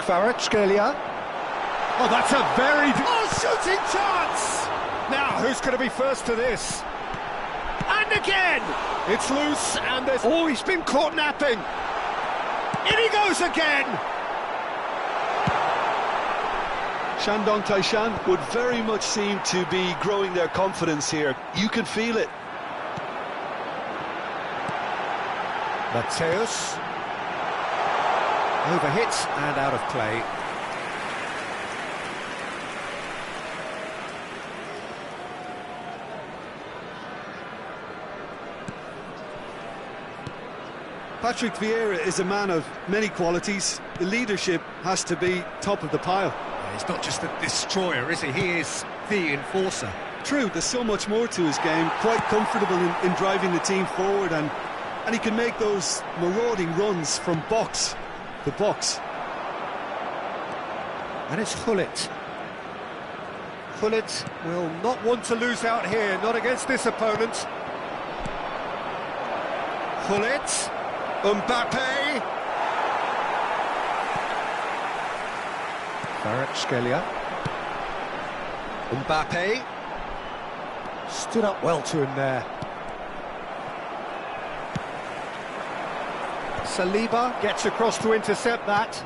Kvaratskhelia. Oh, that's a very... Oh, shooting chance! Now, who's going to be first to this? And again! It's loose, and there's... Oh, he's been caught napping! In he goes again! Shandong Taishan would very much seem to be growing their confidence here. You can feel it. Matthäus. Overhit and out of play. Patrick Vieira is a man of many qualities. The leadership has to be top of the pile. He's not just a destroyer, is he? He is the enforcer. True, there's so much more to his game. Quite comfortable in driving the team forward, and he can make those marauding runs from box to box. And it's Gullit. Gullit will not want to lose out here, not against this opponent. Gullit. Mbappe. Kvaratskhelia. Mbappe. Stood up well to him there. Saliba gets across to intercept that.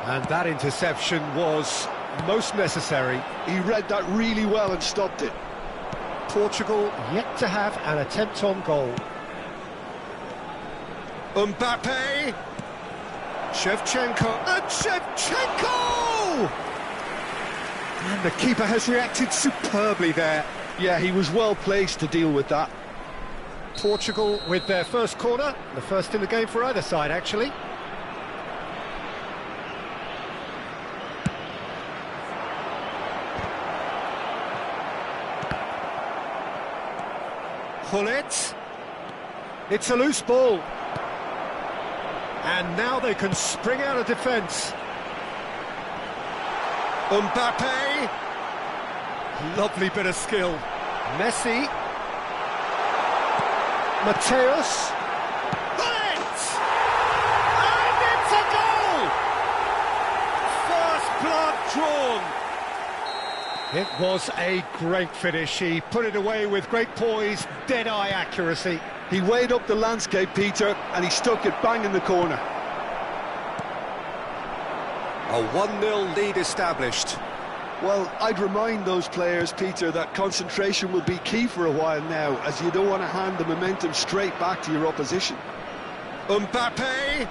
And that interception was most necessary. He read that really well and stopped it. Portugal yet to have an attempt on goal. Mbappe. Shevchenko. And Shevchenko! And the keeper has reacted superbly there. Yeah, he was well placed to deal with that. Portugal with their first corner. The first in the game for either side, actually. Gullit. It's a loose ball. And now they can spring out of defence. Mbappe. Lovely bit of skill. Messi. Matthäus. Gullit! And it's a goal! First blood drawn. It was a great finish. He put it away with great poise, dead-eye accuracy. He weighed up the landscape, Peter, and he stuck it bang in the corner. A 1-0 lead established. Well, I'd remind those players, Peter, that concentration will be key for a while now, as you don't want to hand the momentum straight back to your opposition. Mbappe.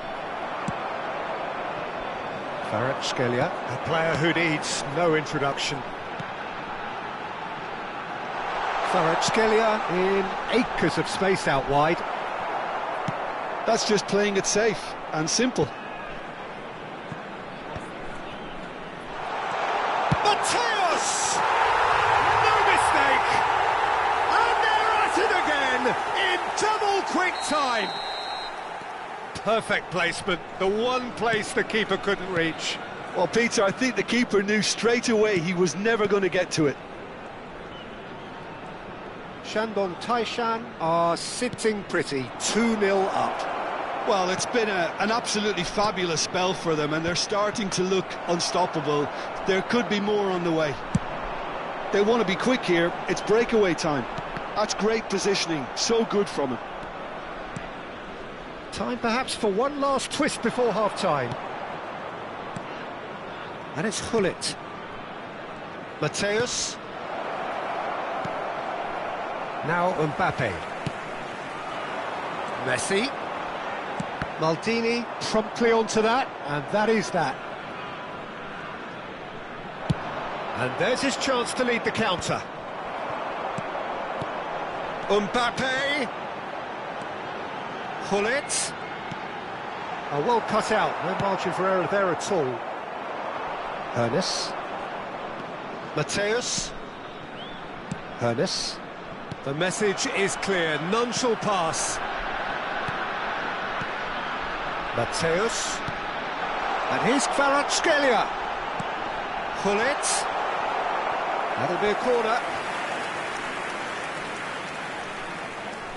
Kvaratskhelia, a player who needs no introduction. Kvaratskhelia in acres of space out wide. That's just playing it safe and simple. Matthäus! No mistake! And they're at it again in double quick time. Perfect placement, the one place the keeper couldn't reach. Well, Peter, I think the keeper knew straight away he was never going to get to it. Shandong Taishan are sitting pretty, 2-0 up. Well, it's been an absolutely fabulous spell for them, and they're starting to look unstoppable. There could be more on the way. They want to be quick here. It's breakaway time. That's great positioning. So good from him. Time perhaps for one last twist before half-time. And it's Gullit. Matthäus. Now Mbappe. Messi. Maldini promptly onto that, and that is that. And there's his chance to lead the counter. Mbappe. Gullit. Oh, well cut out, no margin for error there at all. Hoeneß. Matthäus. Hoeneß. The message is clear, none shall pass. Matthäus. And here's Kvaratskhelia. Gullit. That'll be a corner.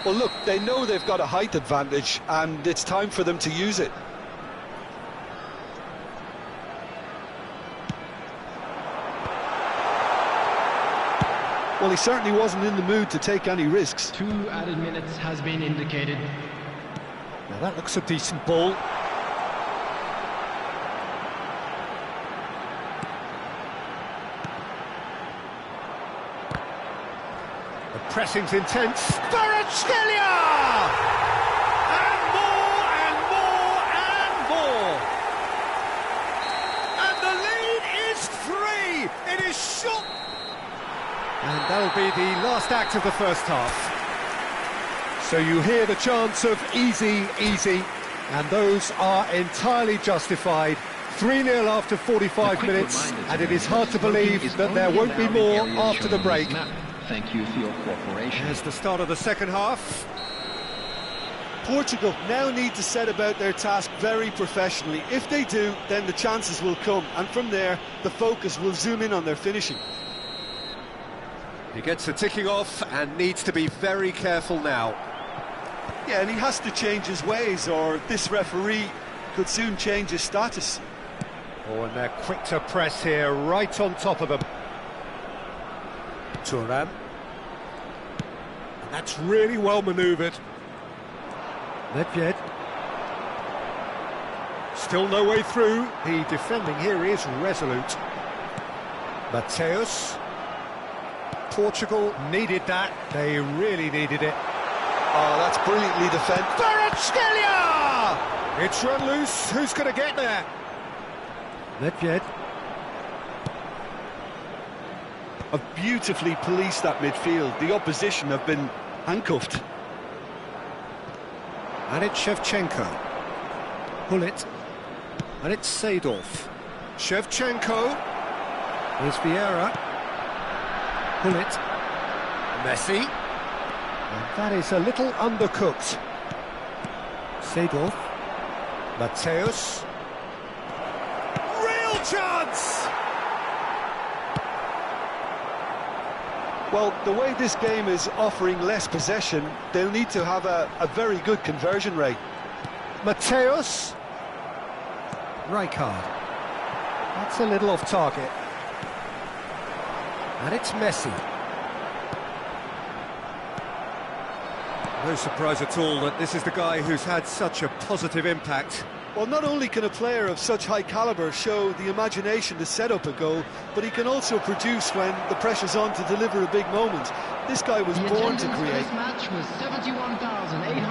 Well, look, they know they've got a height advantage, and it's time for them to use it. Well, he certainly wasn't in the mood to take any risks. 2 added minutes has been indicated. Now that looks a decent ball. The pressing's intense. Kvaratskhelia! And more and more and more. And the lead is 3. It is shot. And that'll be the last act of the first half. So you hear the chants of easy, easy, and those are entirely justified. 3-0 after 45 minutes, and it is hard to believe that there won't be more after the break. Thank you for your cooperation. Here's the start of the second half. Portugal now need to set about their task very professionally. If they do, then the chances will come, and from there, the focus will zoom in on their finishing. He gets the ticking off and needs to be very careful now. Yeah, and he has to change his ways, or this referee could soon change his status. Oh, and they're quick to press here, right on top of them. Thuram. That's really well manoeuvred. Nedved. Still no way through. The defending here is resolute. Mateus. Portugal needed that. They really needed it. Oh, that's brilliantly defended. Kvaratskhelia! It's run loose. Who's going to get there? Nedved. Have beautifully policed that midfield. The opposition have been handcuffed. And it's Shevchenko. Pull it. And it's Seedorf. Shevchenko. Here's Vieira. Pull it. Messi. And that is a little undercooked. Seedorf. Mateus. Real chance! Well, the way this game is offering less possession, they'll need to have a very good conversion rate. Mateus. Rijkaard. That's a little off target. And it's Messi. No surprise at all that this is the guy who's had such a positive impact. Well, not only can a player of such high calibre show the imagination to set up a goal, but he can also produce when the pressure's on to deliver a big moment. This guy was born to create.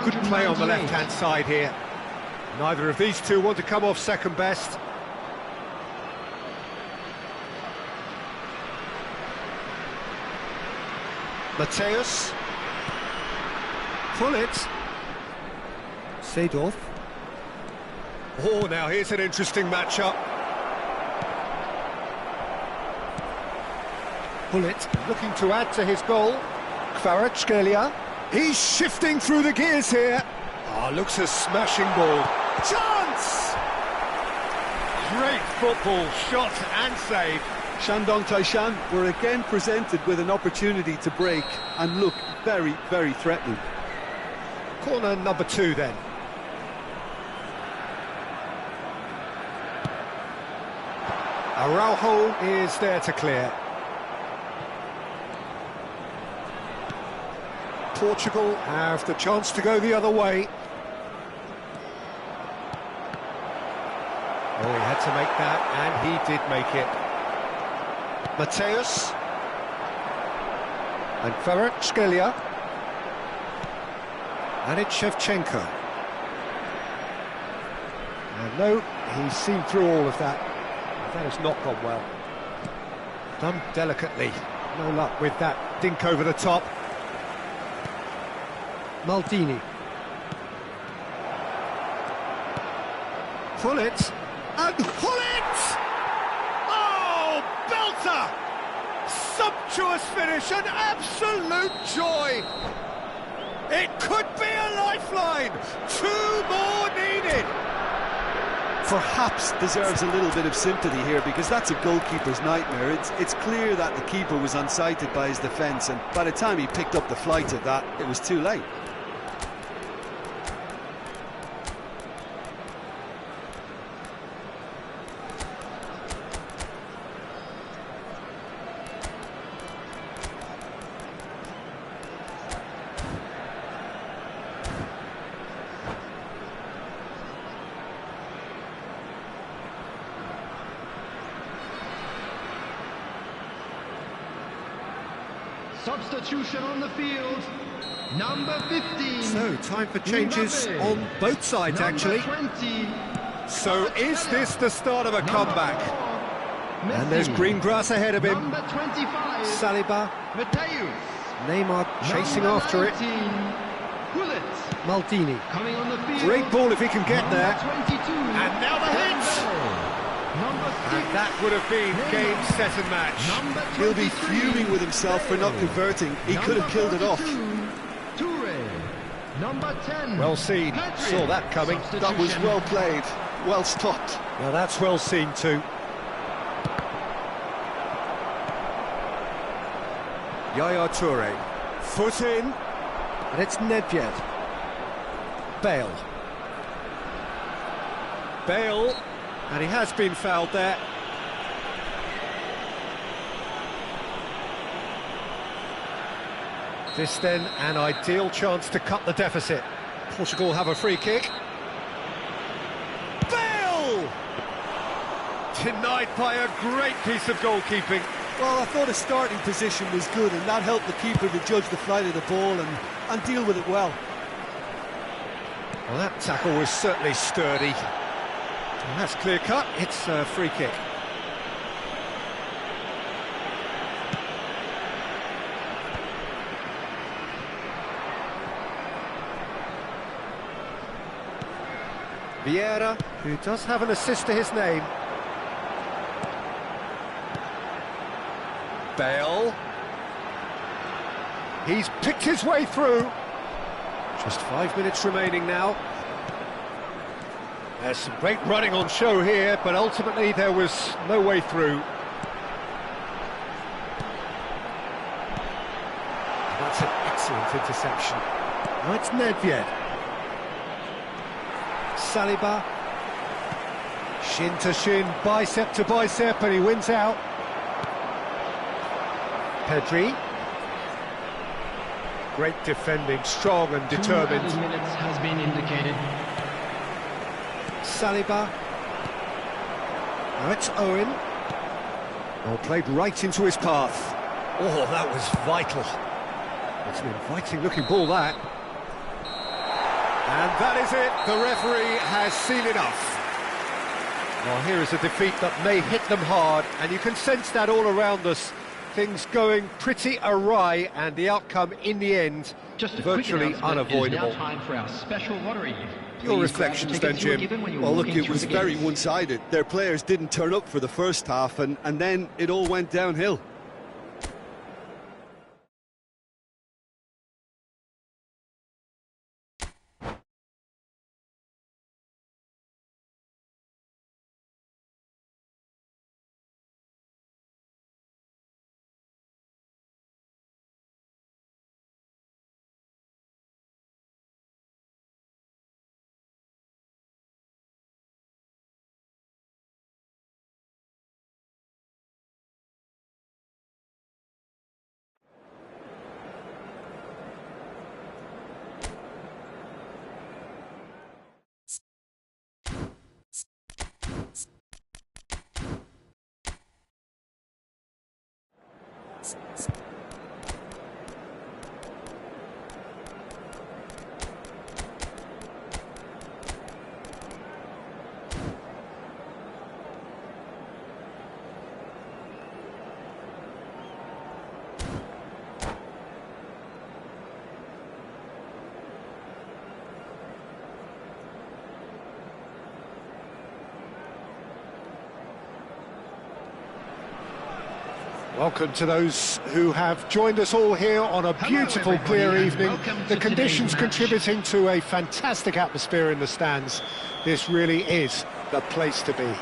Good play on the left-hand side here. Neither of these two want to come off second best. Mateus. Pull it. Seedorf. Oh, now here's an interesting matchup. Pull it. Looking to add to his goal. Kvaratskhelia. He's shifting through the gears here. Oh, looks a smashing ball. Chance! Great football, shot and save. Shandong Taishan were again presented with an opportunity to break and look very, very threatening. Corner number 2 then. Araujo is there to clear. Portugal have the chance to go the other way. Oh, he had to make that, and he did make it. Mateus. And Kvaratskhelia. And it's Shevchenko. And no, he's seen through all of that. That has not gone well. Done delicately. No luck with that dink over the top. Maldini. Pull it. And pull it! Oh, belter! Sumptuous finish, an absolute joy! It could be a lifeline! 2 more needed! Perhaps deserves a little bit of sympathy here, because that's a goalkeeper's nightmare. It's clear that the keeper was unsighted by his defence, and by the time he picked up the flight of that, it was too late. Substitution on the field. Number 15. So, time for changes on both sides, actually. 20. So, is this the start of a comeback? And there's green grass ahead of him. Number 25. Saliba, Matthews. Neymar chasing after it. Bullet. Maldini. Coming on the field. Great ball if he can get there. 22. And now the hit! Number 6. And that would have been game, set and match. Number He'll be 23. fuming with himself for not converting. He could have killed it off. Toure. Number 10. Well seen. Pedri. Saw that coming. That was well played, well stopped. Now that's well seen too. Yaya Toure. Foot in. And it's Nedved. Bale. Bale. And he has been fouled there. This then an ideal chance to cut the deficit. Portugal have a free kick. Bale! Denied by a great piece of goalkeeping. Well, I thought his starting position was good, and that helped the keeper to judge the flight of the ball and deal with it well. Well, that tackle was certainly sturdy. And that's clear cut. It's a free kick. Vieira, who does have an assist to his name. Bale. He's picked his way through. Just 5 minutes remaining now. There's some great running on show here, but ultimately there was no way through. That's an excellent interception. Now it's Nedved. Saliba. Shin to shin, bicep to bicep, and he wins out. Pedri. Great defending, strong and determined. 2 minutes has been indicated. Saliba. Now it's Owen. Well, played right into his path. Oh, that was vital. It's an inviting-looking ball, that. And that is it. The referee has seen enough. Well, here is a defeat that may hit them hard, and you can sense that all around us. Things going pretty awry, and the outcome in the end Just a virtually quick announcement. It is unavoidable. now time for our special lottery. Your Please reflections grab the then, tickets you were Jim? given when you were Well, look, walking it through was the very gates. one-sided. Their players didn't turn up for the first half, and then it all went downhill. Welcome to those who have joined us all here on a beautiful, everybody, clear and evening. welcome The to conditions today's match. contributing to a fantastic atmosphere in the stands. This really is the place to be.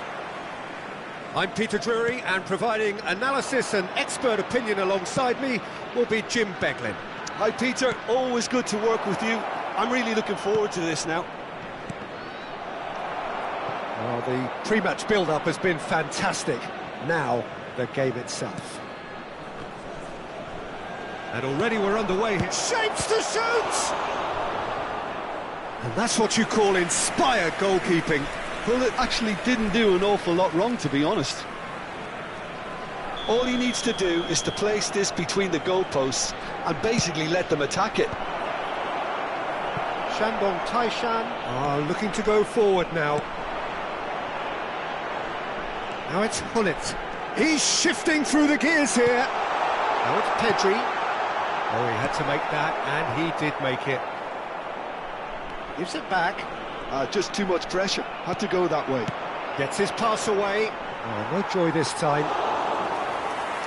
I'm Peter Drury, and providing analysis and expert opinion alongside me will be Jim Beglin. Hi, Peter. Always good to work with you. I'm really looking forward to this now. Well, the pre-match build-up has been fantastic. Now, the game itself. And already we're underway here. Shapes to shoot! And that's what you call inspired goalkeeping. Well, it actually didn't do an awful lot wrong, to be honest. All he needs to do is to place this between the goalposts and basically let them attack it. Shandong Taishan are looking to go forward now. Now it's Hullet. He's shifting through the gears here. Now it's Pedri. Oh, he had to make that, and he did make it. Gives it back. Just too much pressure. Had to go that way. Gets his pass away. Oh, no joy this time.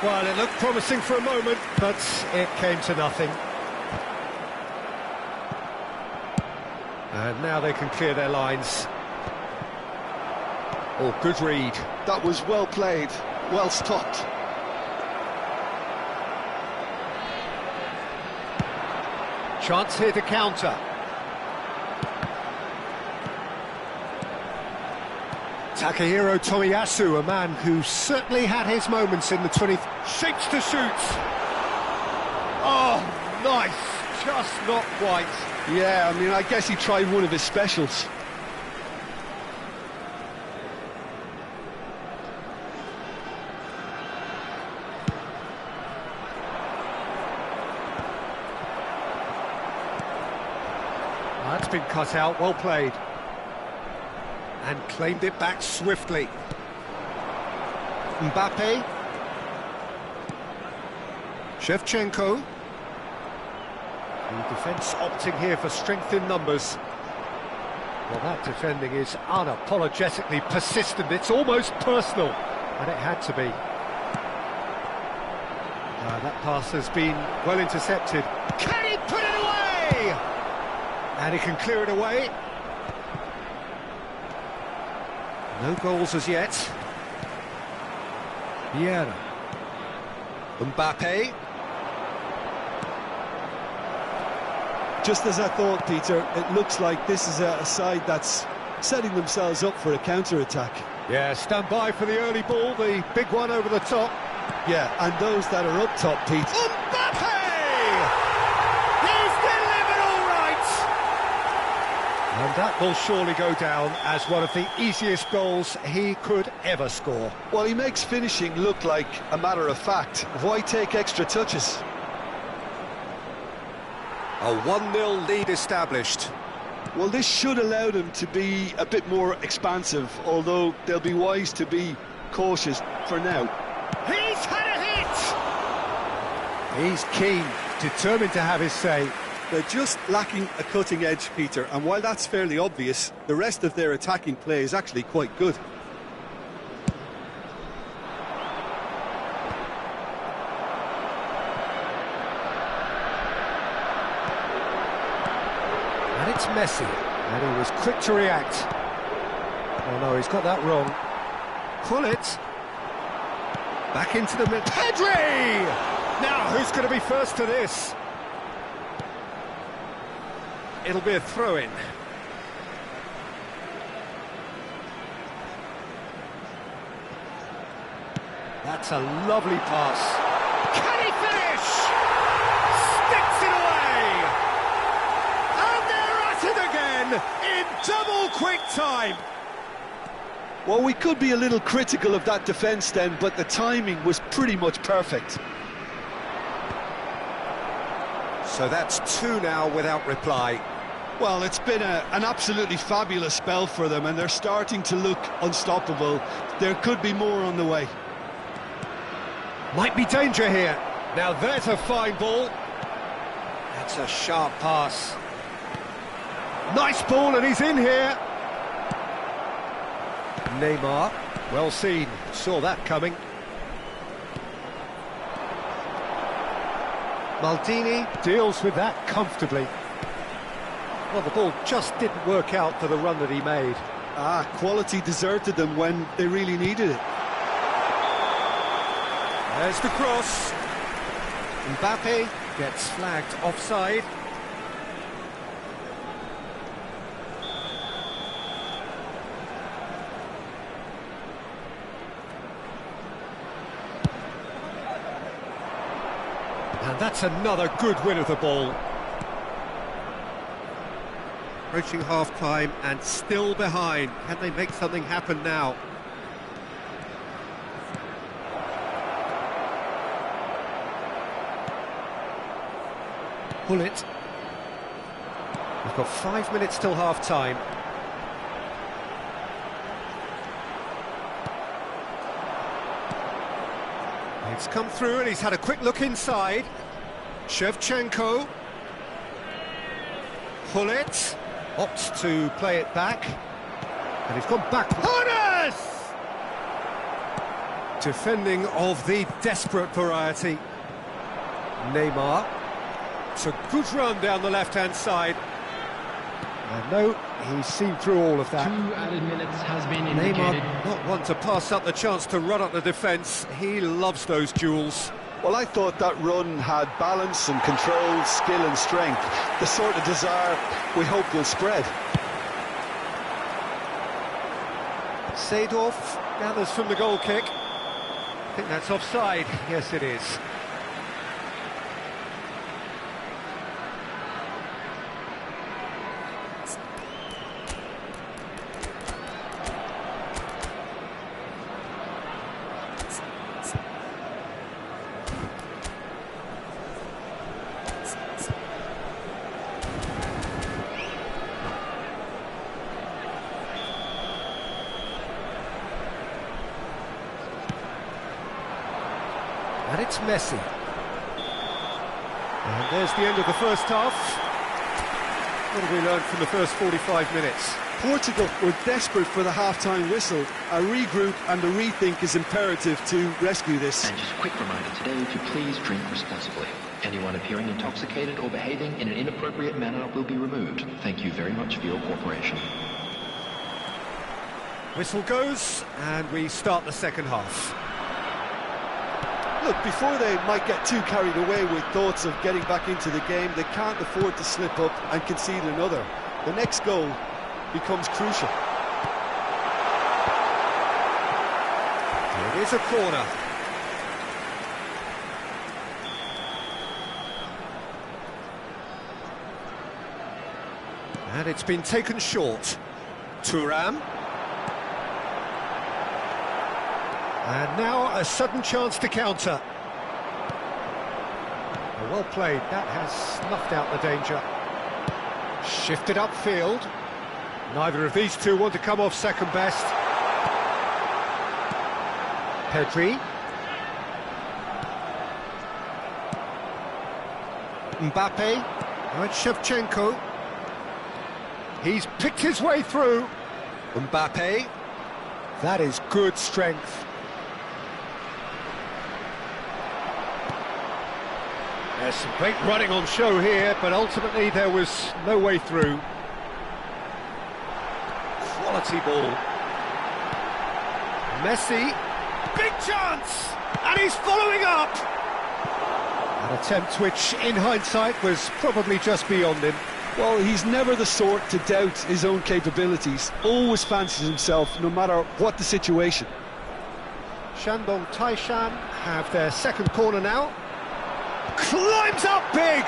Well, it looked promising for a moment, but it came to nothing. And now they can clear their lines. Oh, good read. That was well played, well stopped. Chance here to counter. Takahiro Tomiyasu, a man who certainly had his moments in the 20th. Shapes to shoot. Oh, nice. Just not quite. Yeah, I mean, I guess he tried one of his specials. That's been cut out, well played. And claimed it back swiftly. Mbappe. Shevchenko. The defence opting here for strength in numbers. Well, that defending is unapologetically persistent. It's almost personal, and it had to be. That pass has been well intercepted. Can he put it away? And he can clear it away. No goals as yet. Vieira. Mbappe. Just as I thought, Peter, it looks like this is a side that's setting themselves up for a counter-attack. Yeah, stand by for the early ball, the big one over the top. Yeah, and those that are up top, Pete. Mbappe! He's delivered all right! And that will surely go down as one of the easiest goals he could ever score. Well, he makes finishing look like a matter of fact. Why take extra touches? A 1-0 lead established. Well, this should allow them to be a bit more expansive, although they'll be wise to be cautious for now. He's had a hit! He's keen, determined to have his say. They're just lacking a cutting edge, Peter, and while that's fairly obvious, the rest of their attacking play is actually quite good. And it's Messi, and he was quick to react. Oh no, he's got that wrong. Pull it. Back into the mid. Pedri! Now, who's going to be first to this? It'll be a throw-in. That's a lovely pass. Can he finish? Sticks it away! And they're at it again in double quick time. Well, we could be a little critical of that defence then, but the timing was pretty much perfect. So that's two now without reply. Well, it's been an absolutely fabulous spell for them, and they're starting to look unstoppable. There could be more on the way. Might be danger here. Now there's a fine ball. That's a sharp pass. Nice ball, and he's in here. Neymar, well seen, saw that coming. Maldini deals with that comfortably. Well, the ball just didn't work out for the run that he made. Quality deserted them when they really needed it. There's the cross. Mbappe gets flagged offside. And that's another good win of the ball. Approaching half-time and still behind. Can they make something happen now? Gullit. We've got 5 minutes till half-time. It's come through and he's had a quick look inside. Shevchenko. Gullit opts to play it back. And he's gone back. Horace! Defending of the desperate variety. Neymar. It's a good run down the left-hand side. And no, he's seen through all of that. 2 added minutes has been indicated. Neymar, not one to pass up the chance to run up the defence. He loves those duels. Well, I thought that run had balance and control, skill and strength. The sort of desire we hope will spread. Seedorf gathers from the goal kick. I think that's offside. Yes, it is. And it's Messi. And there's the end of the first half. What have we learned from the first 45 minutes? Portugal were desperate for the half-time whistle. A regroup and a rethink is imperative to rescue this. And just a quick reminder today to please drink responsibly. Anyone appearing intoxicated or behaving in an inappropriate manner will be removed. Thank you very much for your cooperation. Whistle goes, and we start the second half. Look, before they might get too carried away with thoughts of getting back into the game, they can't afford to slip up and concede another. The next goal becomes crucial. It is a corner. And it's been taken short. Thuram. And now a sudden chance to counter. Well played, that has snuffed out the danger. Shifted upfield. Neither of these two want to come off second best. Pedri. Mbappe. Now it's Shevchenko. He's picked his way through. Mbappe. That is good strength. There's some great running on show here, but ultimately there was no way through. Quality ball. Messi, big chance! And he's following up! An attempt which, in hindsight, was probably just beyond him. Well, he's never the sort to doubt his own capabilities. Always fancies himself, no matter what the situation. Shandong Taishan have their second corner now. Climbs up big!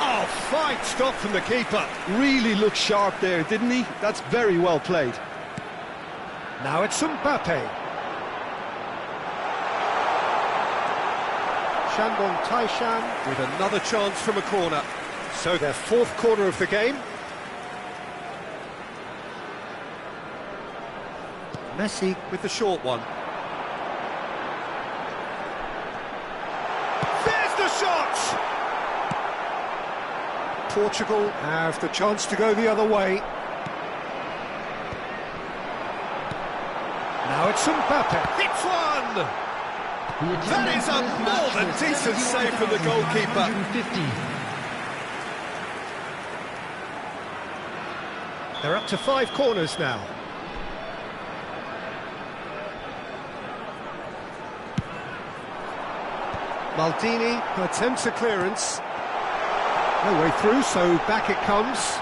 Oh, fine stop from the keeper. Really looked sharp there, didn't he? That's very well played. Now it's Mbappe. Shandong Taishan with another chance from a corner. So their fourth corner of the game. Messi with the short one. There's the shot! Portugal have the chance to go the other way. Now it's Mbappe. Hits one! That is a more than decent save from the goalkeeper. 150. They're up to 5 corners now. Maldini attempts a clearance. No way through, so back it comes.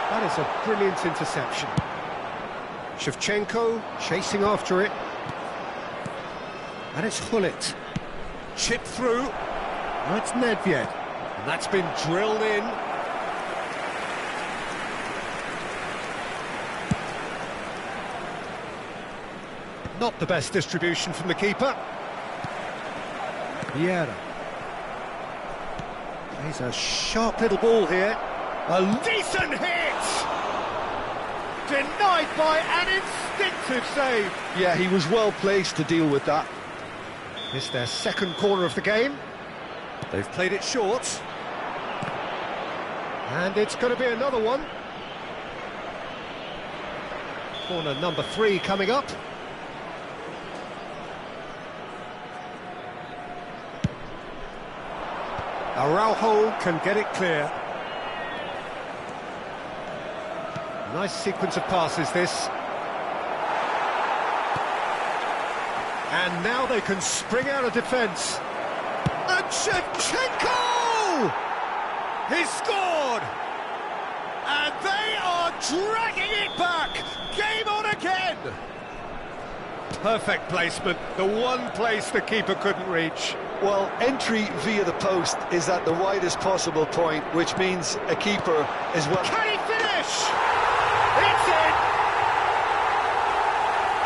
That is a brilliant interception. Shevchenko chasing after it. And it's Gullit. Chip through. Now it's Nedved. And that's been drilled in. Not the best distribution from the keeper. Vieira. He's a sharp little ball here. A decent hit! Denied by an instinctive save. Yeah, he was well placed to deal with that. It's their second corner of the game. They've played it short. And it's going to be another one. Corner number 3 coming up. Araujo can get it clear. Nice sequence of passes, this. And now they can spring out of defence. And Shevchenko! He scored! And they are dragging it back! Game on again! Perfect placement, the one place the keeper couldn't reach. Well, entry via the post is at the widest possible point, which means a keeper is well... Can he finish? It's in!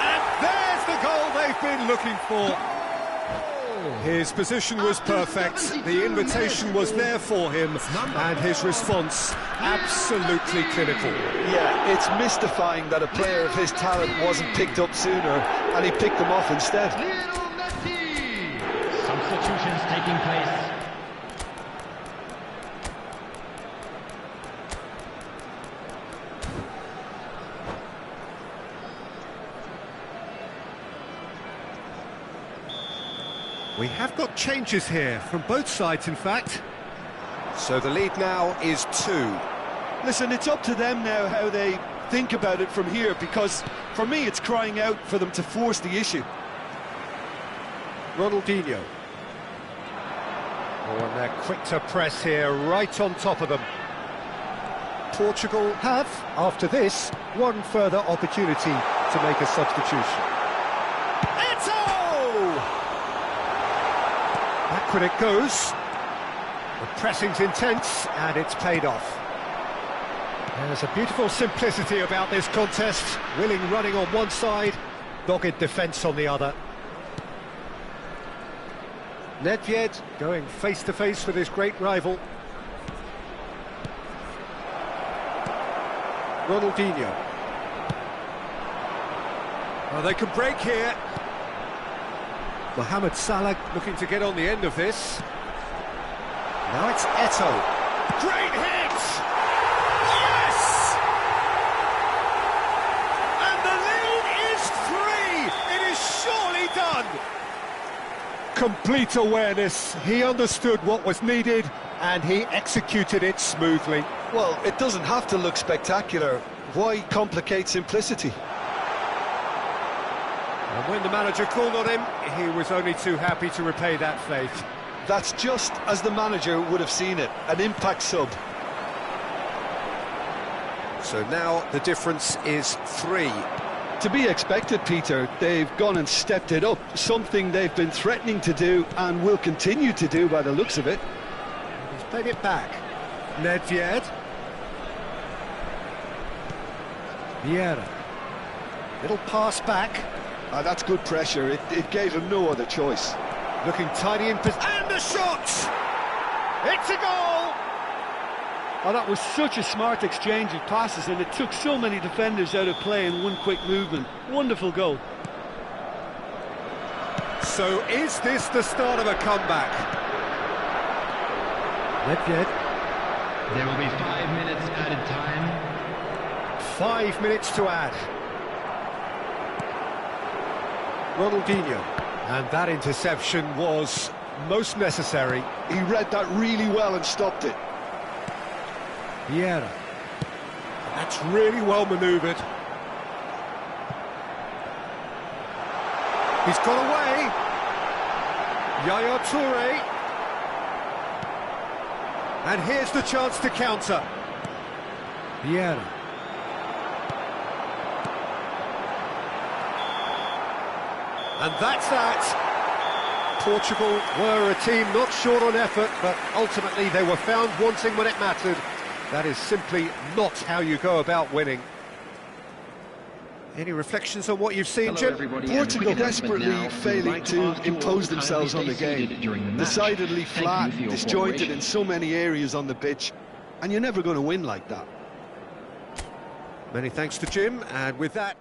And there's the goal they've been looking for. His position was perfect, the invitation was there for him, and his response absolutely clinical. Yeah, it's mystifying that a player of his talent wasn't picked up sooner, and he picked them off instead. Substitutions taking place. We have got changes here, from both sides in fact. So the lead now is 2. Listen, it's up to them now how they think about it from here, because for me it's crying out for them to force the issue. Ronaldinho. Oh, and they're quick to press here, right on top of them. Portugal have, after this, one further opportunity to make a substitution. Backward it goes. The pressing's intense, and it's paid off. There's a beautiful simplicity about this contest. Willing running on one side, dogged defence on the other. Nedved going face-to-face with his great rival. Ronaldinho. Oh, they can break here. Mohamed Salah looking to get on the end of this. Now it's Eto'o. Great hit! Yes! And the lead is 3! It is surely done! Complete awareness. He understood what was needed and he executed it smoothly. Well, it doesn't have to look spectacular. Why complicate simplicity? And when the manager called on him, he was only too happy to repay that faith. That's just as the manager would have seen it, an impact sub. So now the difference is 3. To be expected, Peter. They've gone and stepped it up, something they've been threatening to do and will continue to do by the looks of it. He's played it back. Nedved. Vieira. Little pass back. That's good pressure. It gave him no other choice. Looking tidy in position. And the shot! It's a goal! Oh, that was such a smart exchange of passes, and it took so many defenders out of play in one quick movement. Wonderful goal. So is this the start of a comeback? Nedved. There will be 5 minutes added time. 5 minutes to add. Ronaldinho. And that interception was most necessary. He read that really well and stopped it. Vieira. That's really well manoeuvred. He's got away. Yaya Toure. And here's the chance to counter. Vieira. And that's that. Portugal were a team not short on effort, but ultimately they were found wanting when it mattered. That is simply not how you go about winning. Any reflections on what you've seen, Hello, Jim? everybody. Portugal And a quick announcement desperately now. failing We'd like to ask you all impose to themselves kindly on the stay seated game. during the match. Decidedly Thank you flat, for your disjointed cooperation. in so many areas on the pitch, and you're never going to win like that. Many thanks to Jim, and with that...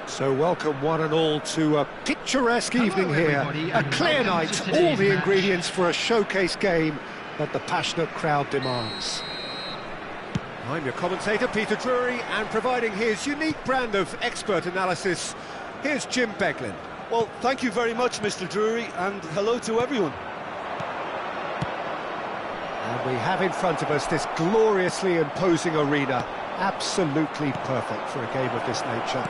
So welcome one and all to a picturesque evening here. A clear night, all the ingredients for a showcase game that the passionate crowd demands. I'm your commentator, Peter Drury, and providing his unique brand of expert analysis, here's Jim Beglin. Well, thank you very much, Mr. Drury, and hello to everyone. And we have in front of us this gloriously imposing arena, absolutely perfect for a game of this nature.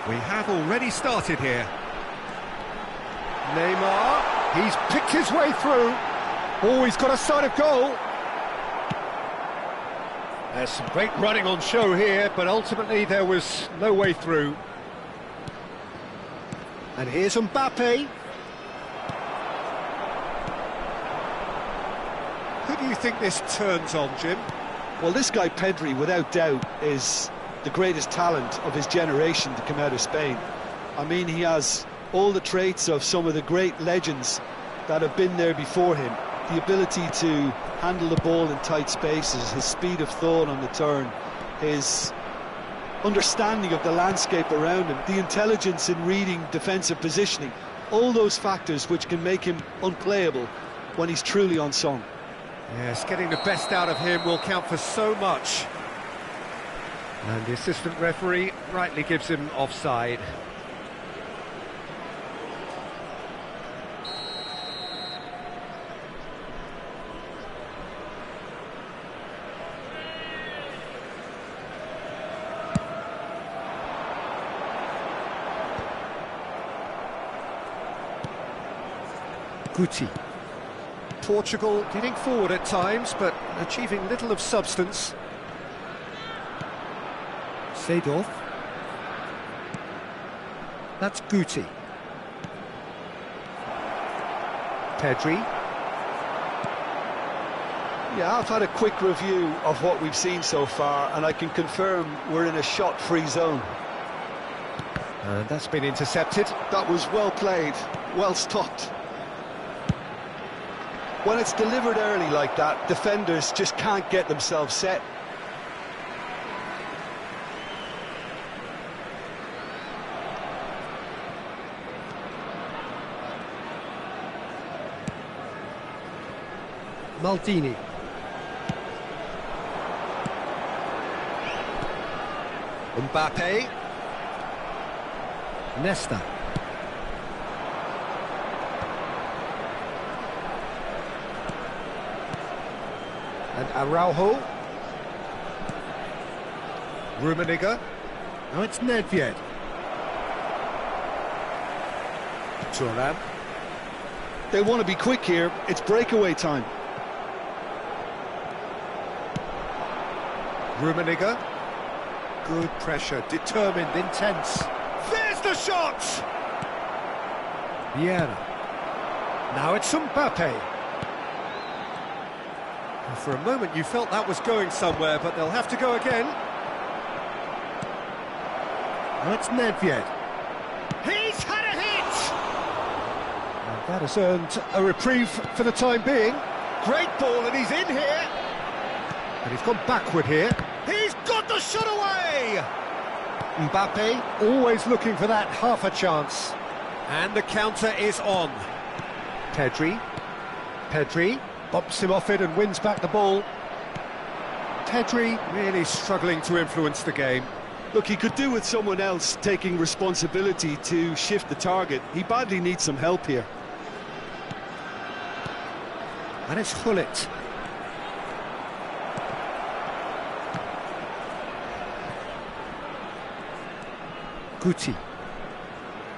We have already started here. Neymar, he's picked his way through. Oh, he's got a sight of goal. There's some great running on show here, but ultimately there was no way through. And here's Mbappe. Who do you think this turns on, Jim? Well, this guy Pedri, without doubt, is the greatest talent of his generation to come out of Spain. I mean, he has all the traits of some of the great legends that have been there before him. The ability to handle the ball in tight spaces, his speed of thought on the turn, his understanding of the landscape around him, the intelligence in reading defensive positioning, all those factors which can make him unplayable when he's truly on song. Yes, getting the best out of him will count for so much. And the assistant referee rightly gives him offside. Guti. Portugal getting forward at times, but achieving little of substance. Seedorf. That's Guti. Pedri. Yeah, I've had a quick review of what we've seen so far, and I can confirm we're in a shot-free zone. And that's been intercepted. That was well played, well stopped. When it's delivered early like that, defenders just can't get themselves set. Maldini. Mbappe. Nesta. And Araujo. Rummenigge. Now it's Nedved. Thuram. They want to be quick here. It's breakaway time. Rummenigge. Good pressure, determined, intense. There's the shot! Vieira. Now it's Mbappe. For a moment you felt that was going somewhere, but they'll have to go again. Now it's Nedved. He's had a hit! And that has earned a reprieve for the time being. Great ball, and he's in here. And he's gone backward here. He's got the shot away! Mbappe always looking for that half a chance. And the counter is on. Pedri. Pedri bumps him off it and wins back the ball. Pedri really struggling to influence the game. Look, he could do with someone else taking responsibility to shift the target. He badly needs some help here. And it's Gullit. Guti.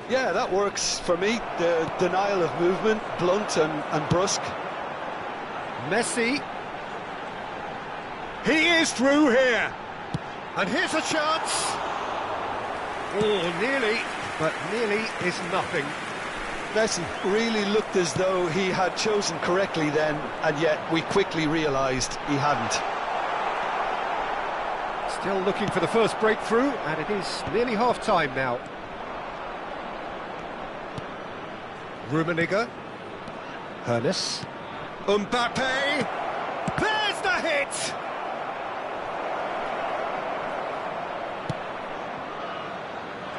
Yeah, that works for me. The denial of movement, blunt and brusque. Messi. He is through here. And here's a chance. Oh, nearly, but nearly is nothing. Messi really looked as though he had chosen correctly then, and yet we quickly realised he hadn't. Still looking for the first breakthrough, and it is nearly half-time now. Rummenigge. Hoeneß. Mbappe. There's the hit!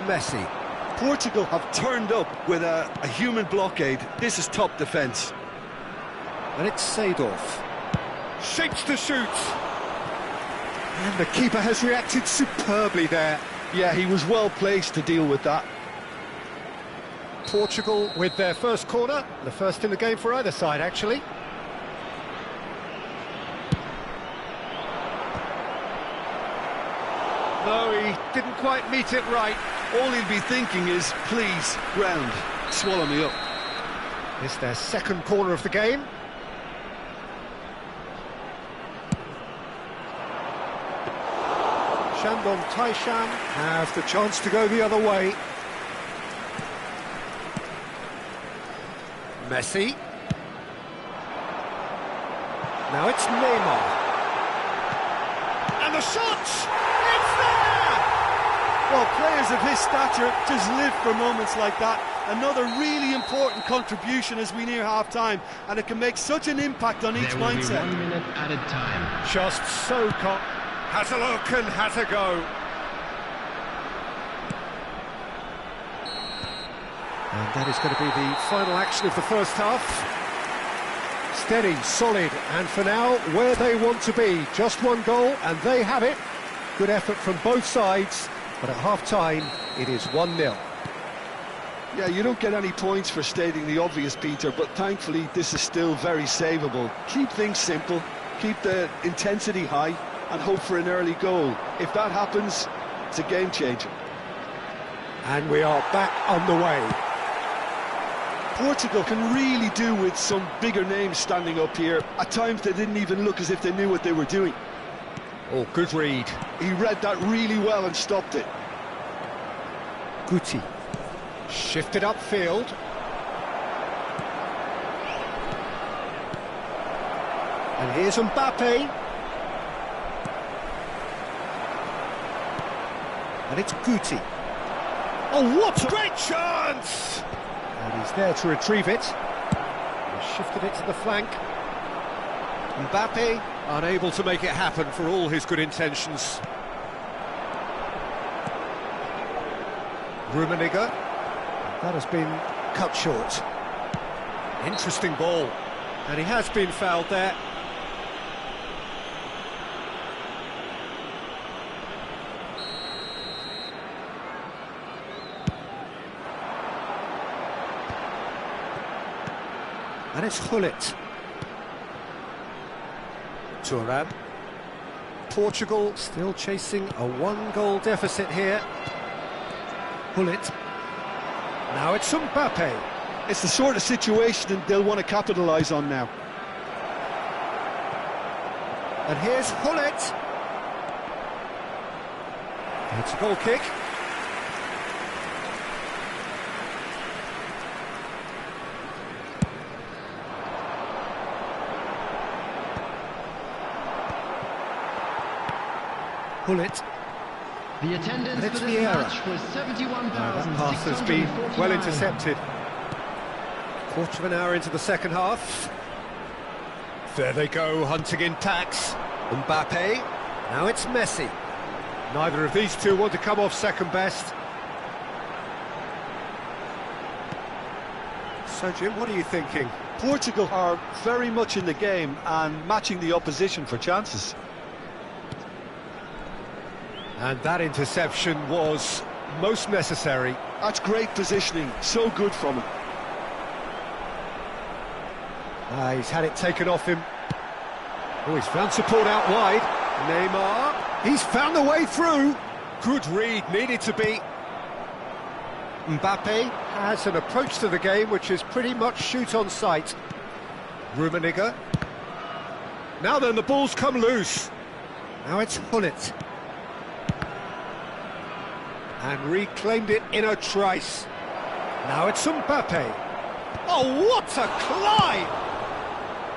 Messi. Portugal have turned up with a human blockade. This is top defence. And it's Seedorf. Shapes to shoot. And the keeper has reacted superbly there. Yeah, he was well placed to deal with that. Portugal with their first corner, the first in the game for either side, actually. No, he didn't quite meet it right. All he'll be thinking is, please, ground, swallow me up. It's their second corner of the game. Shandong Taishan have the chance to go the other way. Messi. Now it's Neymar. And the shot! It's there! Well, players of his stature just live for moments like that. Another really important contribution as we near half-time, and it can make such an impact on each mindset. There will be 1 minute at a time. Just so has a look and has a go. And that is going to be the final action of the first half. Steady, solid, and for now, where they want to be. Just one goal, and they have it. Good effort from both sides, but at half-time, it is 1-0. Yeah, you don't get any points for stating the obvious, Peter, but thankfully this is still very savable. Keep things simple, keep the intensity high, and hope for an early goal. If that happens, it's a game changer. And we are back on the way. Portugal can really do with some bigger names standing up here. At times they didn't even look as if they knew what they were doing. Oh, good read. He read that really well and stopped it. Guti. Shifted upfield. And here's Mbappe. And it's Guti. Oh, what a great chance! And he's there to retrieve it. He shifted it to the flank. Mbappe unable to make it happen for all his good intentions. Rummenigge. That has been cut short. Interesting ball. And he has been fouled there. And it's Gullit. Thuram. Portugal still chasing a one-goal deficit here. Gullit. Now it's Mbappe. It's the sort of situation they'll want to capitalise on now. And here's Gullit. It's a goal kick. Gullit. The attendance And it's for this Vieira. match was That pass has been well 71,649. intercepted. Quarter of an hour into the second half. There they go, hunting in packs. Mbappe. Now it's Messi. Neither of these two want to come off second best. So, Jim, what are you thinking? Portugal are very much in the game and matching the opposition for chances. And that interception was most necessary. That's great positioning, so good from him. He's had it taken off him. Oh, he's found support out wide. Neymar, he's found the way through. Good read, needed to be. Mbappe has an approach to the game which is pretty much shoot on sight. Rummenigge. Now then, the ball's come loose. Now it's Gullit. And reclaimed it in a trice. Now it's Mbappe. Oh, what a climb!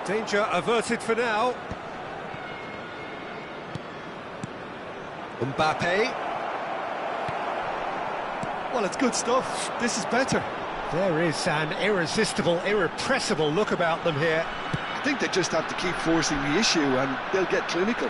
Danger averted for now. Mbappe. Well, it's good stuff. This is better. There is an irresistible, irrepressible look about them here. I think they just have to keep forcing the issue and they'll get clinical.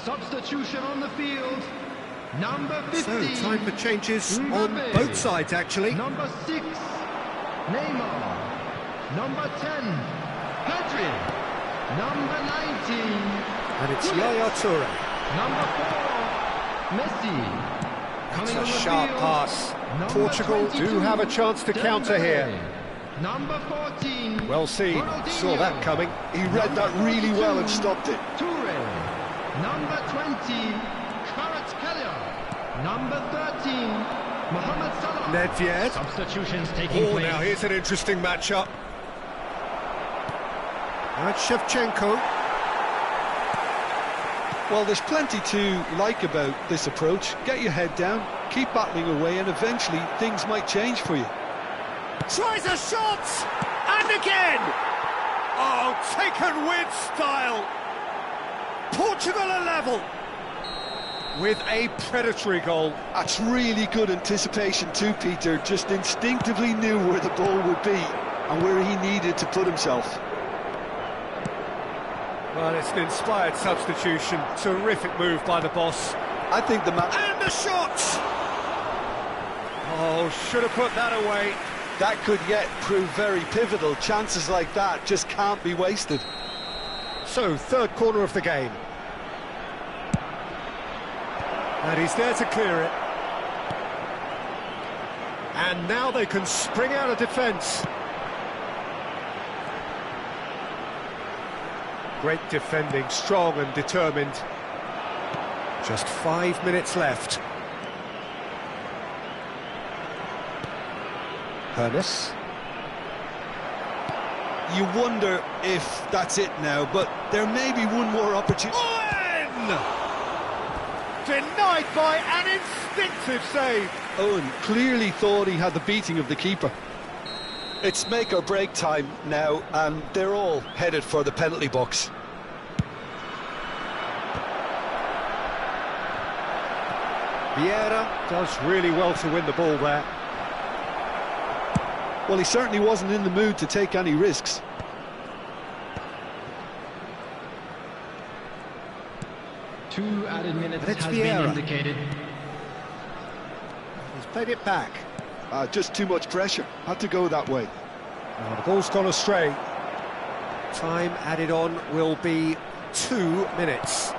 Substitution on the field. Number 15. So, time for changes on Mbappe. both sides, actually. Number 6, Neymar. Number 10, Pedri. Number 19, And it's Gullit. Yaya Toure. Number 4, Messi. It's Coming a on the sharp field, pass. number Portugal 22, do have a chance to counter here. Dembele. Number 14, Well seen, saw that coming. He read that really well and stopped it. Toure. Number 20, Kvaratskhelia. Number 13, Mohamed Salah. Nedved. Substitutions taking Oh, place. now here's an interesting matchup. Now it's Shevchenko. Well, there's plenty to like about this approach. Get your head down, keep battling away, and eventually things might change for you. Tries a shot! And again! Oh, taken with style! Portugal are level! With a predatory goal. That's really good anticipation too, Peter. Just instinctively knew where the ball would be and where he needed to put himself. Well, it's an inspired substitution. Terrific move by the boss. I think the man... And the shot! Oh, should have put that away. That could yet prove very pivotal. Chances like that just can't be wasted. So, third corner of the game. And he's there to clear it. And now they can spring out of defence. Great defending, strong and determined. Just 5 minutes left. Hernes. You wonder if that's it now, but there may be one more opportunity. Owen! Denied by an instinctive save. Owen clearly thought he had the beating of the keeper. It's make or break time now, and they're all headed for the penalty box. Vieira does really well to win the ball there. Well, he certainly wasn't in the mood to take any risks. Two added minutes It's has Vieira. been indicated. He's played it back. Just too much pressure. Had to go that way. Oh, the ball's gone astray. Time added on will be 2 minutes.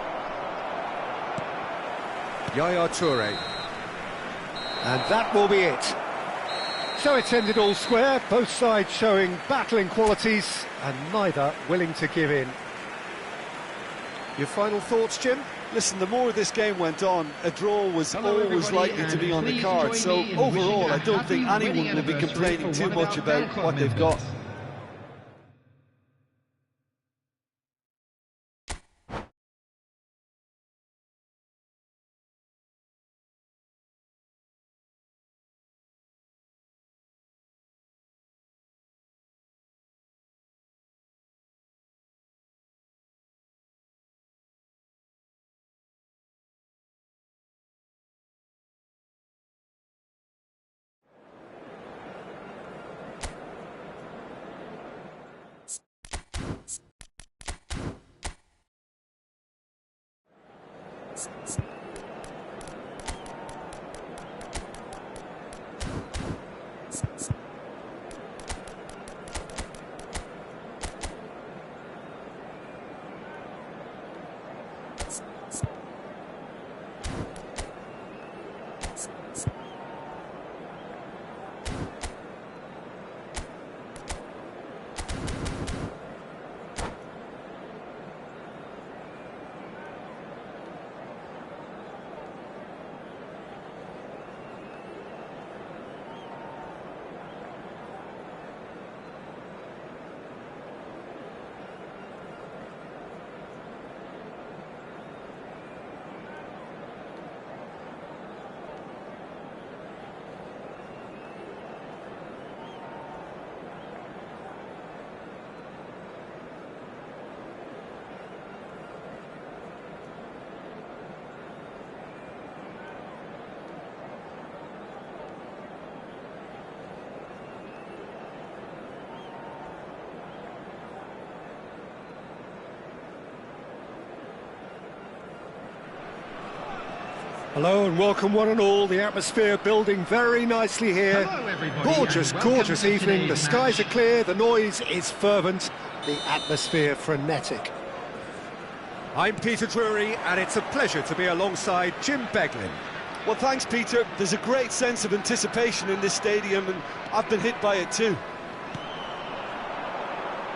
Yaya Toure. And that will be it. So it's ended all square, both sides showing battling qualities and neither willing to give in. Your final thoughts, Jim? Listen, the more this game went on, a draw was Hello, always everybody, likely to be on the please card. join So me in overall, wishing I a don't think happy anyone wedding will be anniversary complaining for too one of much our about fan club what they've members. got. Hello and welcome one and all. The atmosphere building very nicely here. Hello, everybody, Gorgeous, and welcome gorgeous to evening. The today's skies match. are clear, the noise is fervent, the atmosphere frenetic. I'm Peter Drury and it's a pleasure to be alongside Jim Beglin. Well, thanks, Peter. There's a great sense of anticipation in this stadium, and I've been hit by it too.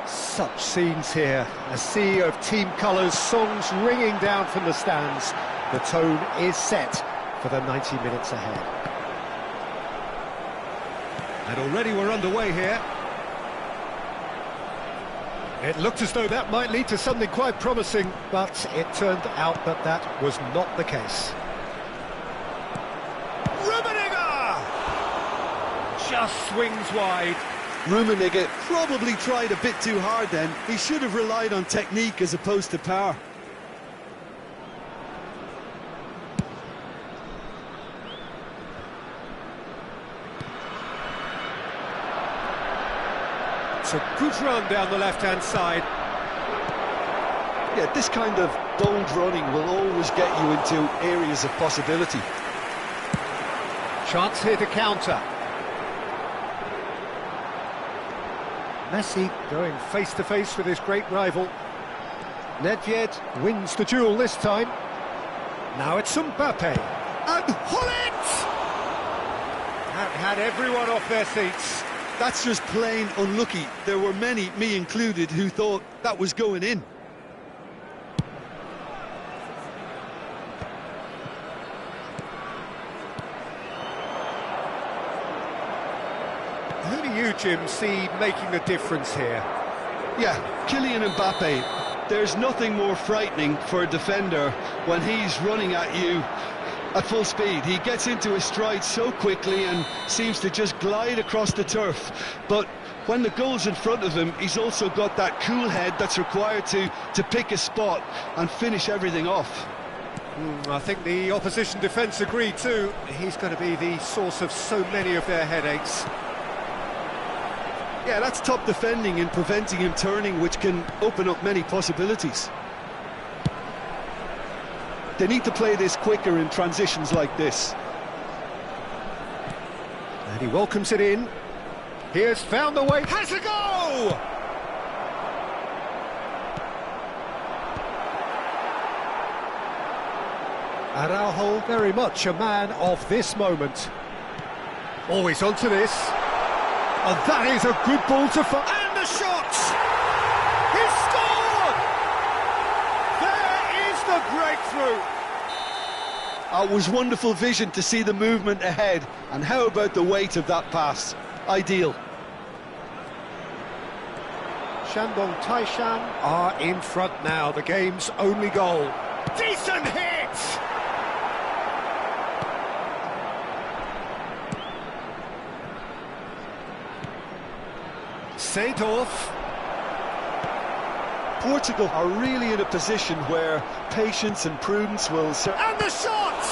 Such scenes here, a sea of team colours, songs ringing down from the stands. The tone is set for the 90 minutes ahead. And already we're underway here. It looked as though that might lead to something quite promising, but it turned out that that was not the case. Rummenigge! Just swings wide. Rummenigge probably tried a bit too hard then. He should have relied on technique as opposed to power. It's a good run down the left-hand side. Yeah, this kind of bold running will always get you into areas of possibility. Chance here to counter. Messi going face-to-face with his great rival. Nedved wins the duel this time. Now it's Mbappe. And Hullet! That had everyone off their seats. That's just plain unlucky. There were many, me included, who thought that was going in. Who do you, Jim, see making a difference here? Yeah, Kylian Mbappe. There's nothing more frightening for a defender when he's running at you at full speed. He gets into his stride so quickly and seems to just glide across the turf. But when the goal's in front of him, he's also got that cool head that's required to pick a spot and finish everything off. I think the opposition defence agreed too. He's going to be the source of so many of their headaches. Yeah, that's top defending and preventing him turning, which can open up many possibilities. They need to play this quicker in transitions like this. And he welcomes it in. He has found the way. Has a go! Araujo, very much a man of this moment. Always onto this. And that is a good ball to find. And the shot! He's scored! There is the breakthrough! It was wonderful vision to see the movement ahead. And how about the weight of that pass? Ideal. Shandong Taishan are in front now, the game's only goal. Decent hit! Seedorf. Portugal are really in a position where patience and prudence will... And the shot!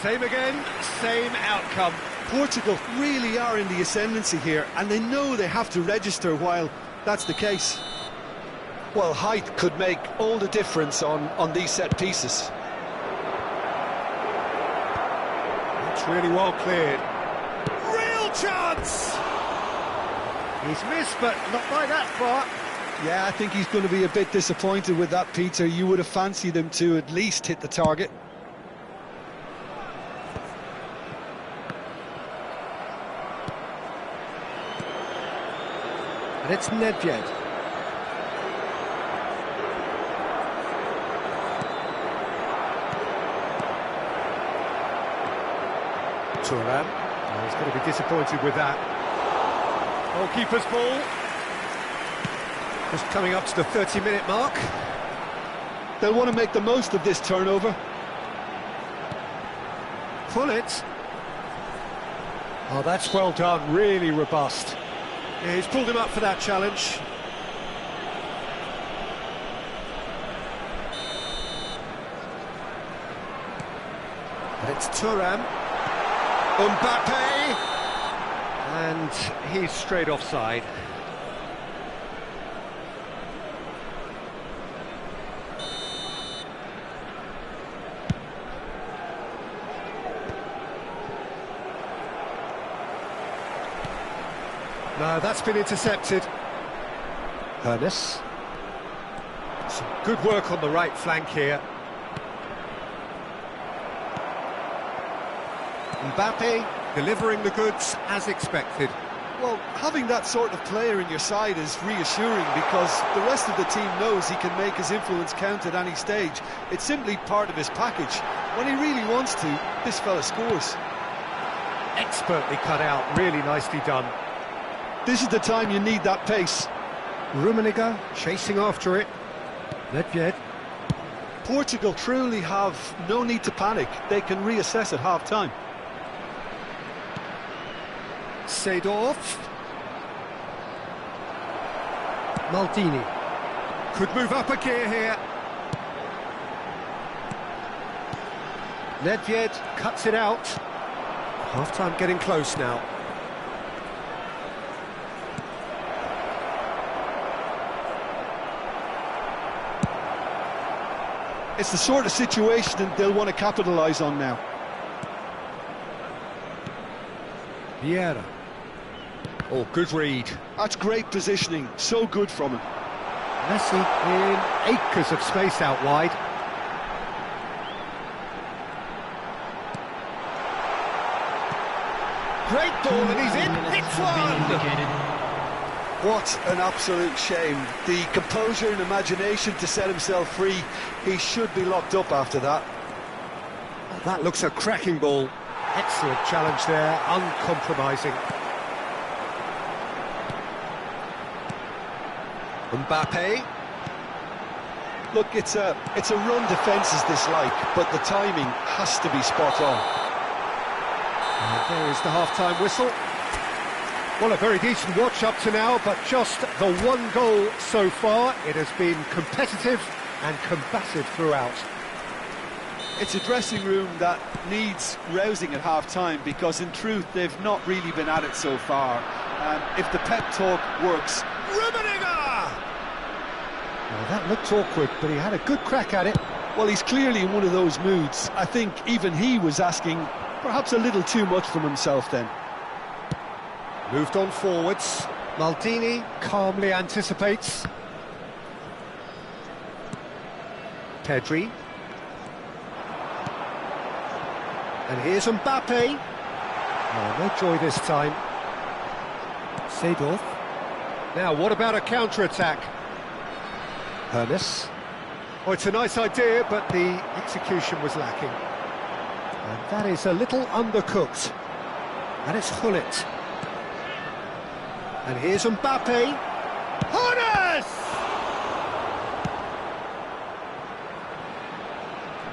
Same again, same outcome. Portugal really are in the ascendancy here, and they know they have to register while that's the case. Well, height could make all the difference on these set pieces. It's really well cleared. Real chance! He's missed, but not by that far. Yeah, I think he's going to be a bit disappointed with that, Peter. You would have fancied him to at least hit the target. And it's Nedved. Thuram. Oh, he's going to be disappointed with that. Goalkeeper's ball. Just coming up to the 30-minute mark. They'll want to make the most of this turnover. Pull it. Oh, that's well done, really robust. Yeah, he's pulled him up for that challenge. And it's Thuram. Mbappe! And he's straight offside. No, that's been intercepted. Hernes. Some good work on the right flank here. Mbappe delivering the goods as expected. Well, having that sort of player in your side is reassuring because the rest of the team knows he can make his influence count at any stage. It's simply part of his package. When he really wants to, this fella scores. Expertly cut out, really nicely done. This is the time you need that pace. Rummenigge chasing after it. Nedved. Portugal truly have no need to panic. They can reassess at half-time. Seedorf. Maldini. Could move up a gear here. Nedved cuts it out. Half-time getting close now. It's the sort of situation that they'll want to capitalise on now. Vieira. Oh, good read. That's great positioning, so good from him. Messi in acres of space out wide. Great ball and he's in. It's one! What an absolute shame. The composure and imagination to set himself free. He should be locked up after that. That looks a cracking ball. Excellent challenge there, uncompromising. Mbappe. Look, it's a run defence is dislike, but the timing has to be spot on. And there is the half-time whistle. Well, a very decent watch up to now, but just the one goal so far. It has been competitive and combative throughout. It's a dressing room that needs rousing at half-time, because in truth they've not really been at it so far. If the pep talk works... Rummenigge! Well, that looked awkward, but he had a good crack at it. Well, he's clearly in one of those moods. I think even he was asking perhaps a little too much from himself then. Moved on forwards. Maldini calmly anticipates. Pedri. And here's Mbappe. Oh, no joy this time. Seedorf. Now, what about a counter-attack? Hernes. Oh, it's a nice idea, but the execution was lacking. And that is a little undercooked. And it's Gullit. And here's Mbappe. Hernes!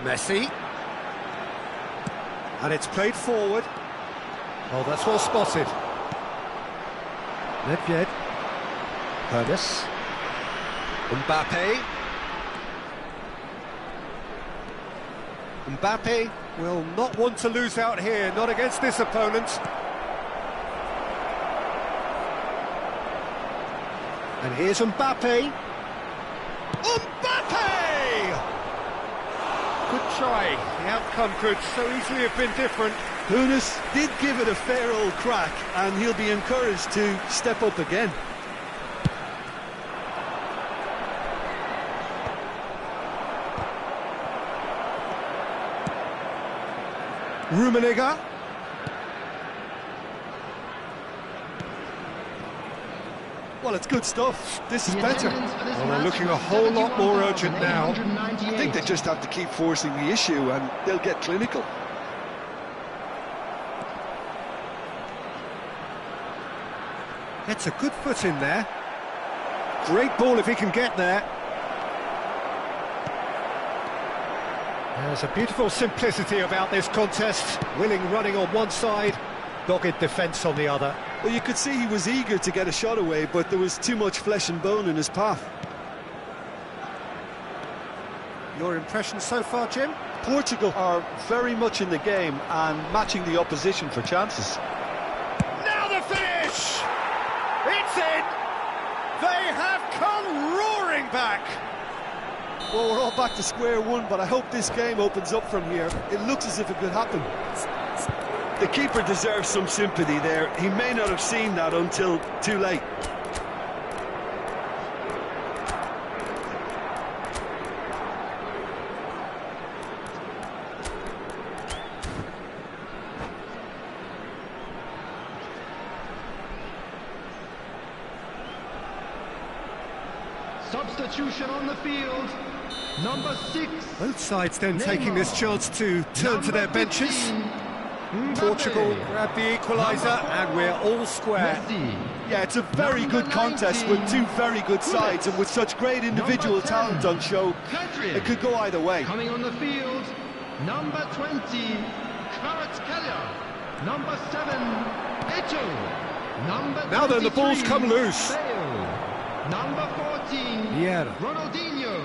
Messi. And it's played forward. Oh, that's well spotted. Nedved. Hernes. Mbappe. Mbappe will not want to lose out here, not against this opponent. And here's Mbappe. Mbappe! Good try. The outcome could so easily have been different. Hoeneß did give it a fair old crack, and he'll be encouraged to step up again. Rummenigge. Well, it's good stuff. This is better. Well, they're looking a whole lot more urgent now. I think they just have to keep forcing the issue and they'll get clinical. Gets a good foot in there. Great ball if he can get there. There's a beautiful simplicity about this contest. Willing running on one side, dogged defence on the other. Well, you could see he was eager to get a shot away, but there was too much flesh and bone in his path. Your impression so far, Jim? Portugal are very much in the game and matching the opposition for chances. Now the finish! It's in! They have come roaring back! Well, we're all back to square one, but I hope this game opens up from here. It looks as if it could happen. The keeper deserves some sympathy there. He may not have seen that until too late. Substitution on the field. Number 6. Both sides then taking this chance to turn to their benches. Portugal grabbed the equaliser and we're all square. Yeah, it's a very good contest with two very good sides, and with such great individual talent on show, it could go either way. Coming on the field, number 20, Kvaratskhelia. Number 7, Eto'o. Number Now then, the ball's come loose. Bale. Number 14, Vieira. Ronaldinho.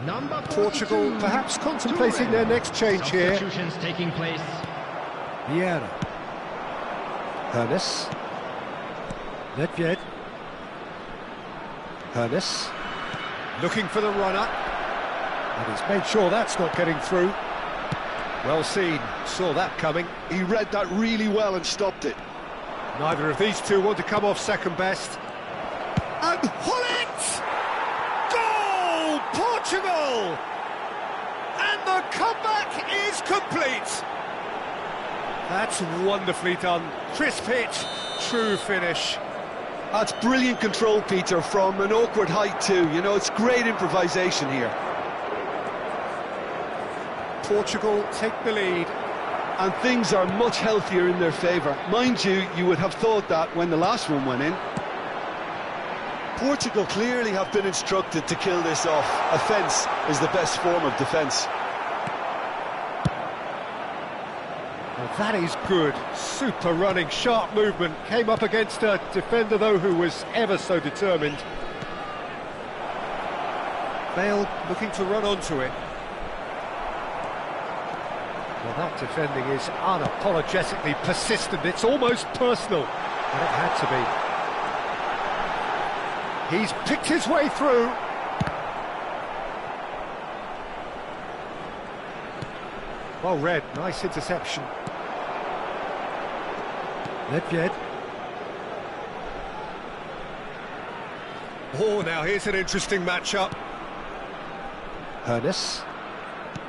Number 42, Portugal perhaps contemplating their next change here. Substitutions taking place. Vieira. Hernes. Nedved. Hernes. Looking for the runner. And he's made sure that's not getting through. Well seen. Saw that coming. He read that really well and stopped it. Neither of these two want to come off second best. And Gullit! Goal! Portugal! And the comeback is complete. That's wonderfully done. Crisp hit, true finish. That's brilliant control, Peter, from an awkward height too. You know, it's great improvisation here. Portugal take the lead. And things are much healthier in their favour. Mind you, you would have thought that when the last one went in. Portugal clearly have been instructed to kill this off. Offence is the best form of defence. Well, that is good. Super running, sharp movement. Came up against a defender, though, who was ever so determined. Bale looking to run onto it. Well, that defending is unapologetically persistent. It's almost personal, but it had to be. He's picked his way through. Well read, nice interception. Nedved. Oh, now here's an interesting matchup. Hoeneß.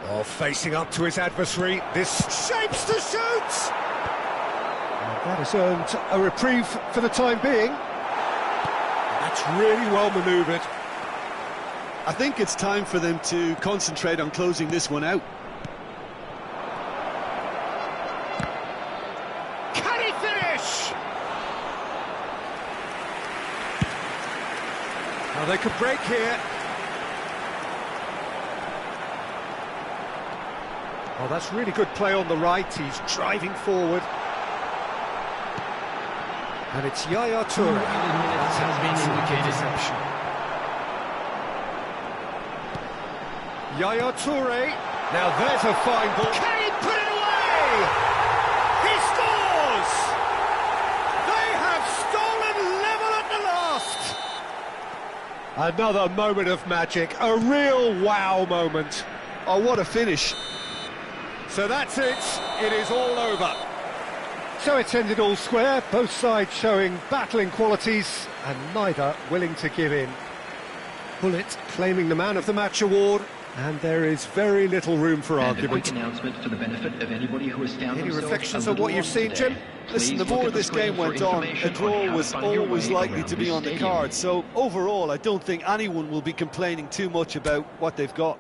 Oh, facing up to his adversary. This shapes to shoot! And that has earned a reprieve for the time being. That's really well manoeuvred. I think it's time for them to concentrate on closing this one out. Can he finish? Now they could break here. Oh, that's really good play on the right. He's driving forward. And it's Yaya Toure. That's an excellent interception. Yaya Toure. Now there's a fine ball. Can he put it away? He scores! They have stolen level at the last. Another moment of magic. A real wow moment. Oh, what a finish. So that's it, it is all over. So it's ended all square, both sides showing battling qualities and neither willing to give in. Bullet claiming the Man of the Match award, and there is very little room for argument. A quick announcement for the benefit of anybody who has found Any themselves reflections a on what little you've seen, today. Jim? Listen, the Please look more at the this screen game for went on, a information draw on how was to find your always way likely around to be this on the stadium. card. So overall, I don't think anyone will be complaining too much about what they've got.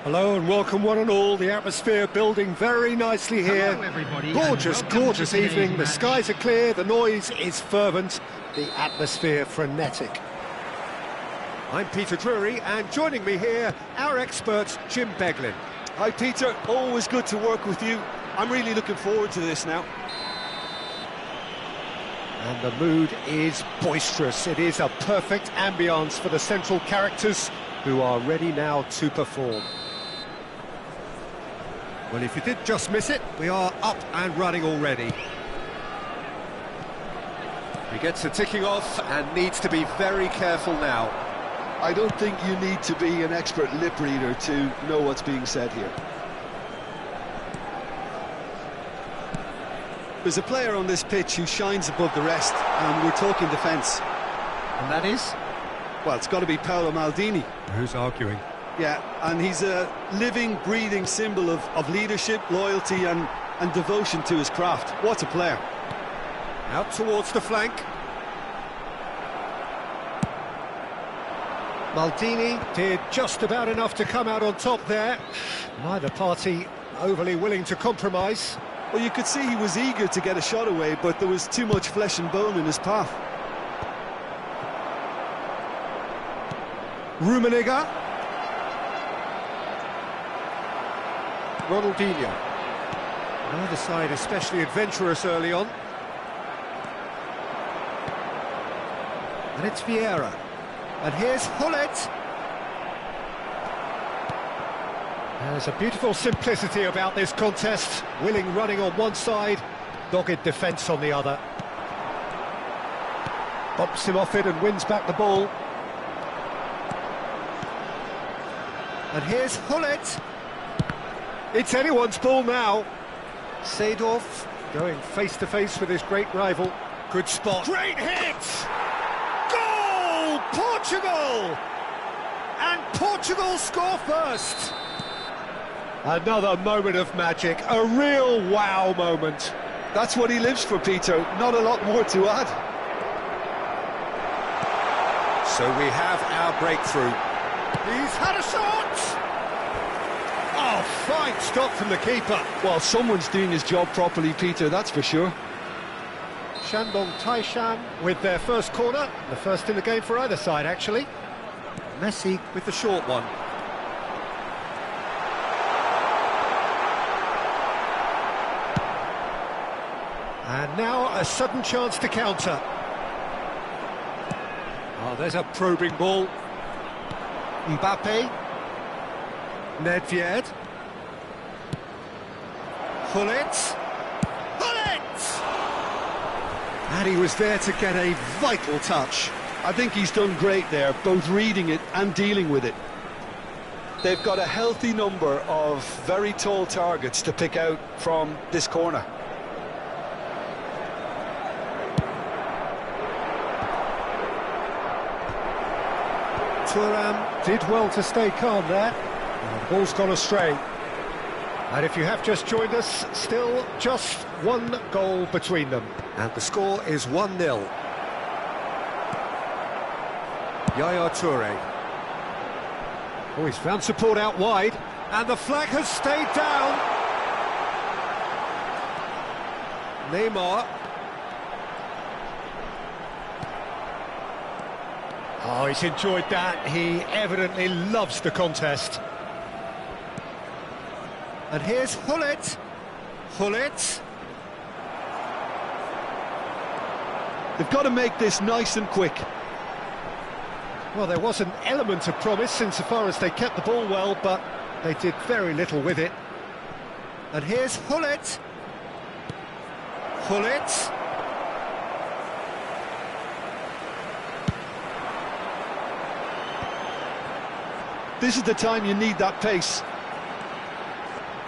Hello and welcome one and all. The atmosphere building very nicely here. Hello, everybody, Gorgeous, and welcome gorgeous to today's evening. The match. skies are clear, the noise is fervent, the atmosphere frenetic. I'm Peter Drury, and joining me here, our expert, Jim Beglin. Hi, Peter. Always good to work with you. I'm really looking forward to this now. And the mood is boisterous. It is a perfect ambience for the central characters who are ready now to perform. Well, if you did just miss it, we are up and running already. He gets a ticking off and needs to be very careful now. I don't think you need to be an expert lip reader to know what's being said here. There's a player on this pitch who shines above the rest, and we're talking defence. And that is? Well, it's got to be Paolo Maldini. Who's arguing? Yeah, and he's a living, breathing symbol of leadership, loyalty and devotion to his craft. What a player. Out towards the flank. Maldini did just about enough to come out on top there. Neither party overly willing to compromise. Well, you could see he was eager to get a shot away, but there was too much flesh and bone in his path. Rummenigge. Ronaldinho. Neither side especially adventurous early on. And it's Vieira. And here's Gullit. There's a beautiful simplicity about this contest. Willing running on one side, dogged defence on the other. Bumps him off it and wins back the ball. And here's Gullit. It's anyone's ball now. Seedorf going face-to-face with his great rival. Good spot. Great hit! Goal! Portugal! And Portugal score first. Another moment of magic, a real wow moment. That's what he lives for, Peter. Not a lot more to add. So we have our breakthrough. He's had a shot! Oh, fine stop from the keeper. Well, someone's doing his job properly, Peter, that's for sure. Shandong Taishan with their first corner. The first in the game for either side, actually. Messi with the short one. And now a sudden chance to counter. Oh, there's a probing ball. Mbappe. Nedved. Gullit. Gullit! And he was there to get a vital touch. I think he's done great there, both reading it and dealing with it. They've got a healthy number of very tall targets to pick out from this corner. Thuram did well to stay calm there. The ball's gone astray. And if you have just joined us, still just one goal between them. And the score is 1-0. Yaya Toure. Oh, he's found support out wide. And the flag has stayed down. Neymar. Oh, he's enjoyed that. He evidently loves the contest. And here's Gullit. Gullit. They've got to make this nice and quick. Well, there was an element of promise insofar as they kept the ball well, but they did very little with it. And here's Gullit. Gullit. This is the time you need that pace.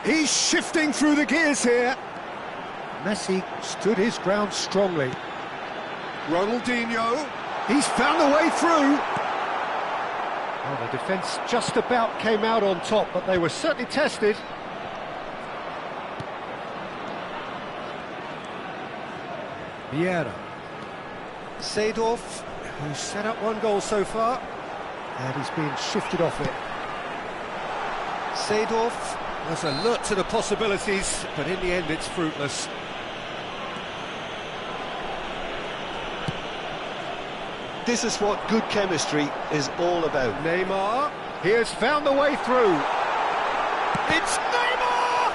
He's shifting through the gears here. Messi stood his ground strongly. Ronaldinho. He's found a way through. Well, the defence just about came out on top, but they were certainly tested. Vieira. Seedorf, who's set up one goal so far, and he's being shifted off it. Seedorf was alert to the possibilities, but in the end it's fruitless. This is what good chemistry is all about. Neymar, he has found the way through. It's Neymar!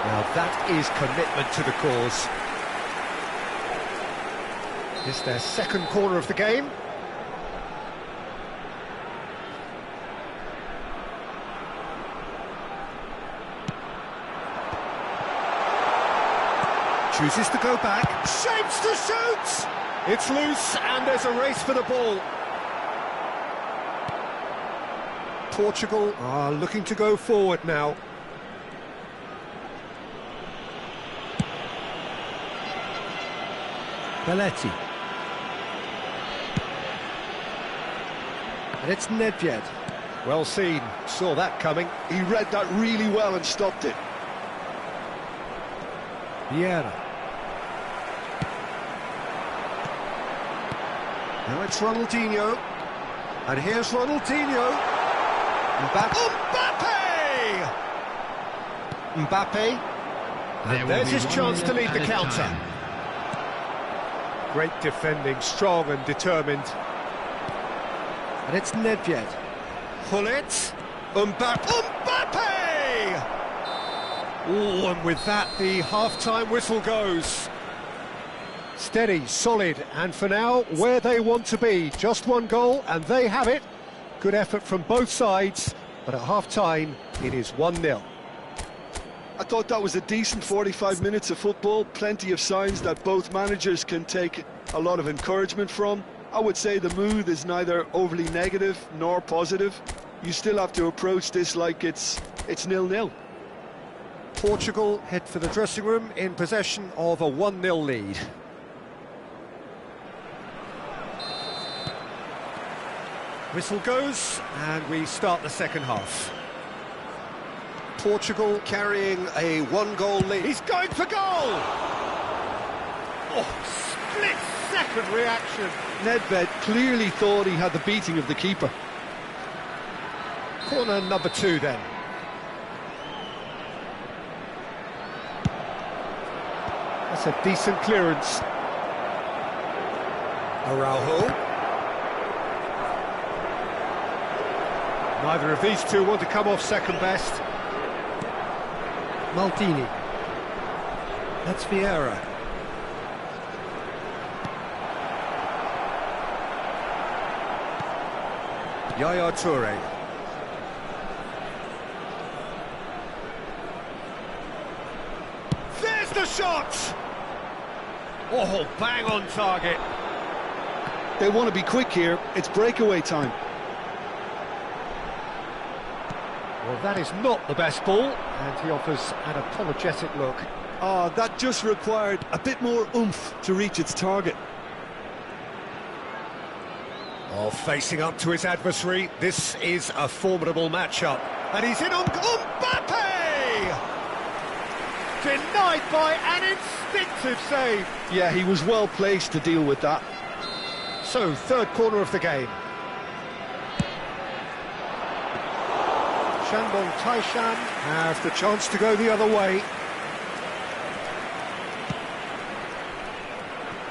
Now that is commitment to the cause. It's their second corner of the game. Chooses to go back, shapes to shoot! It's loose and there's a race for the ball. Portugal are looking to go forward now. Belletti. And it's Nedved. Well seen, saw that coming. He read that really well and stopped it. Vieira. Now it's Ronaldinho. And here's Ronaldinho. Mbappe! Mbappe. And there's his chance to lead the counter. Great defending, strong and determined. And it's Nedved. Gullit. Mbappe! Oh, and with that, the half-time whistle goes. Steady, solid, and for now, where they want to be. Just one goal, and they have it. Good effort from both sides, but at half-time, it is 1-0. I thought that was a decent 45 minutes of football. Plenty of signs that both managers can take a lot of encouragement from. I would say the mood is neither overly negative nor positive. You still have to approach this like it's 0-0. Portugal head for the dressing room in possession of a 1-0 lead. Whistle goes, and we start the second half. Portugal carrying a one-goal lead. He's going for goal! Oh, split-second reaction. Nedved clearly thought he had the beating of the keeper. Corner number 2 then. That's a decent clearance. Araujo. Neither of these two want to come off second best. Maldini. That's Vieira. Yaya Toure. There's the shot! Oh, bang on target. They want to be quick here. It's breakaway time. Well, that is not the best ball, and he offers an apologetic look. Oh, that just required a bit more oomph to reach its target. Oh, facing up to his adversary, this is a formidable matchup. And he's in on Mbappe! Denied by an instinctive save. Yeah, he was well placed to deal with that. So, third corner of the game. Shandong Taishan has the chance to go the other way.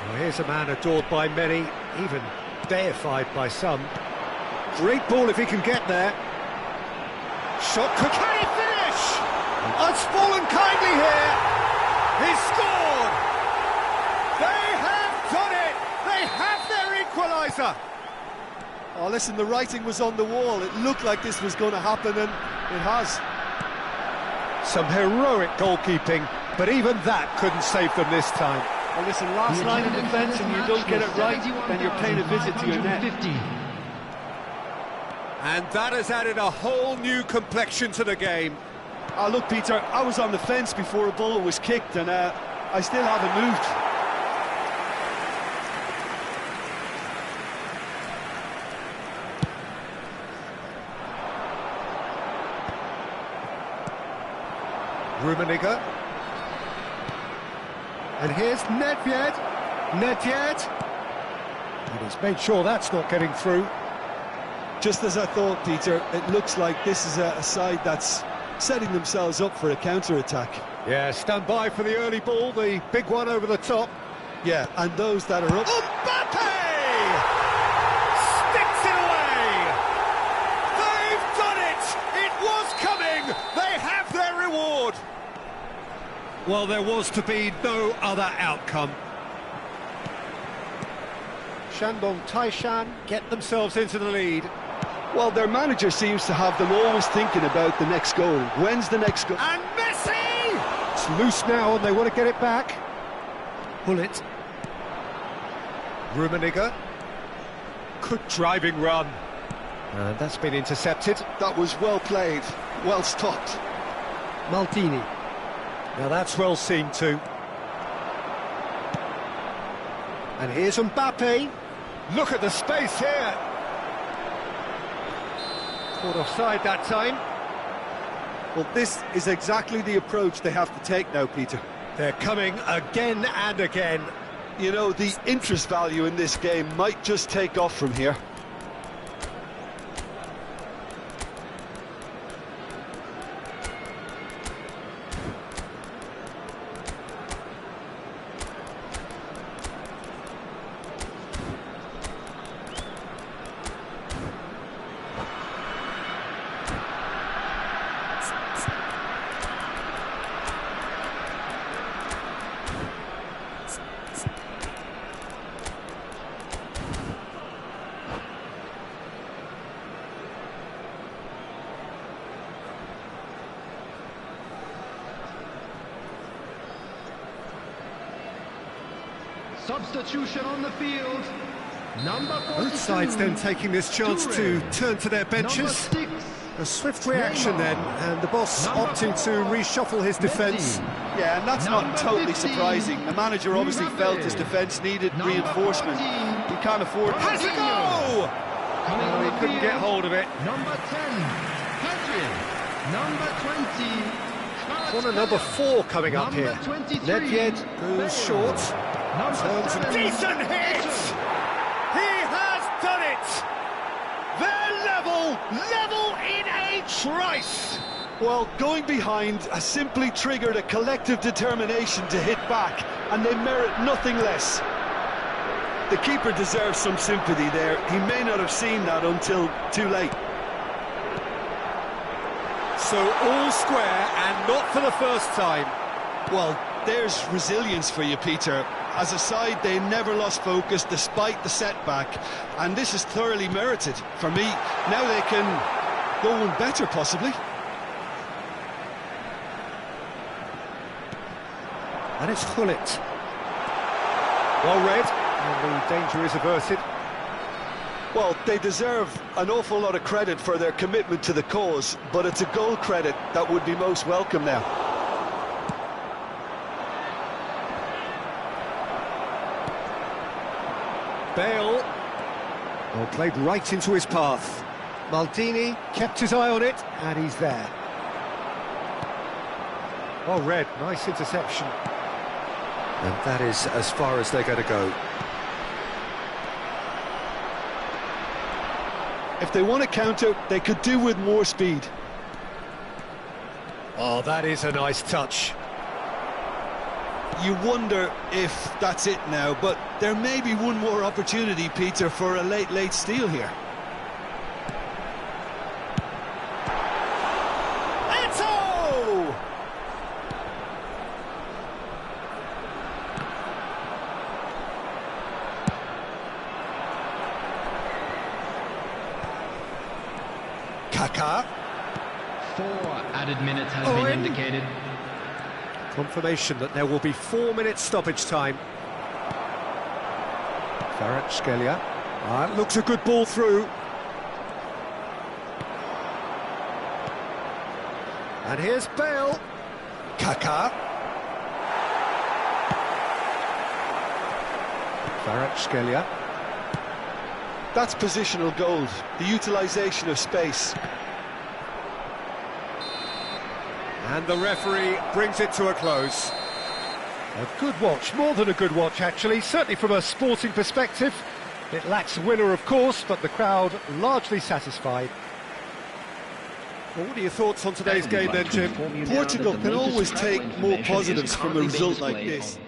Well, here's a man adored by many, even deified by some. Great ball if he can get there. Shot, can he finish? Unspoilen kindly here. He scored! They have done it! They have their equaliser! Oh, listen, the writing was on the wall. It looked like this was going to happen, and it has. Some heroic goalkeeping, but even that couldn't save them this time. Well, listen, last line of defence, and you don't get it right, then you're paying a visit to your net. And that has added a whole new complexion to the game. Oh, look, Peter, I was on the fence before a ball was kicked, and I still haven't moved. Rummenigge. And here's Nedved. Nedved. And he's made sure that's not getting through. Just as I thought, Peter, it looks like this is a side that's setting themselves up for a counter-attack. Yeah, stand by for the early ball, the big one over the top. Yeah, and those that are up... Mbappe! Sticks it away! They've done it! It was coming! They have their reward! Well, there was to be no other outcome. Shandong Taishan get themselves into the lead. Well, their manager seems to have them always thinking about the next goal. When's the next goal? And Messi! It's loose now and they want to get it back. Hullet. Rummenigge. Good driving run. And that's been intercepted. That was well played, well stopped. Maldini. Now that's well seen too. And here's Mbappe. Look at the space here. Caught offside that time. Well, this is exactly the approach they have to take now, Peter. They're coming again and again. You know, the interest value in this game might just take off from here. Substitution on the field. Number 42. Both sides then taking this chance to turn to their benches. A swift reaction then, and the boss opting to reshuffle his defence. Yeah, and that's not totally surprising. The manager obviously felt his defence needed reinforcement. He can't afford... Has a go! Oh, he couldn't get hold of it. Number 10, Pedri. Number 20, Want another 4 coming up here. Nedved goes short. Turns a decent hit! He has done it! They're level in a trice! Well, going behind has simply triggered a collective determination to hit back, and they merit nothing less. The keeper deserves some sympathy there. He may not have seen that until too late. So all square, and not for the first time. Well, there's resilience for you, Peter. As a side, they never lost focus despite the setback, and this is thoroughly merited. For me, now they can go one better, possibly. And it's Hullet. Well read, and the danger is averted. Well, they deserve an awful lot of credit for their commitment to the cause, but it's a goal credit that would be most welcome now. Bale. Well, played right into his path. Maldini kept his eye on it, and he's there. Well read, nice interception. And that is as far as they're going to go. If they want to counter, they could do with more speed. Oh, that is a nice touch. You wonder if that's it now, but there may be one more opportunity, Peter, for a late steal here. Eto'o! Kaká. 4 added minutes has been indicated. Confirmation that there will be 4 minutes stoppage time. Kvaratskhelia. That looks a good ball through. And here's Bale. Kaká. Kvaratskhelia. That's positional gold, the utilisation of space. And the referee brings it to a close. A good watch, more than a good watch actually, certainly from a sporting perspective. It lacks a winner of course, but the crowd largely satisfied. Well, what are your thoughts on today's game then, Jim? Portugal can always take more positives from a result like this.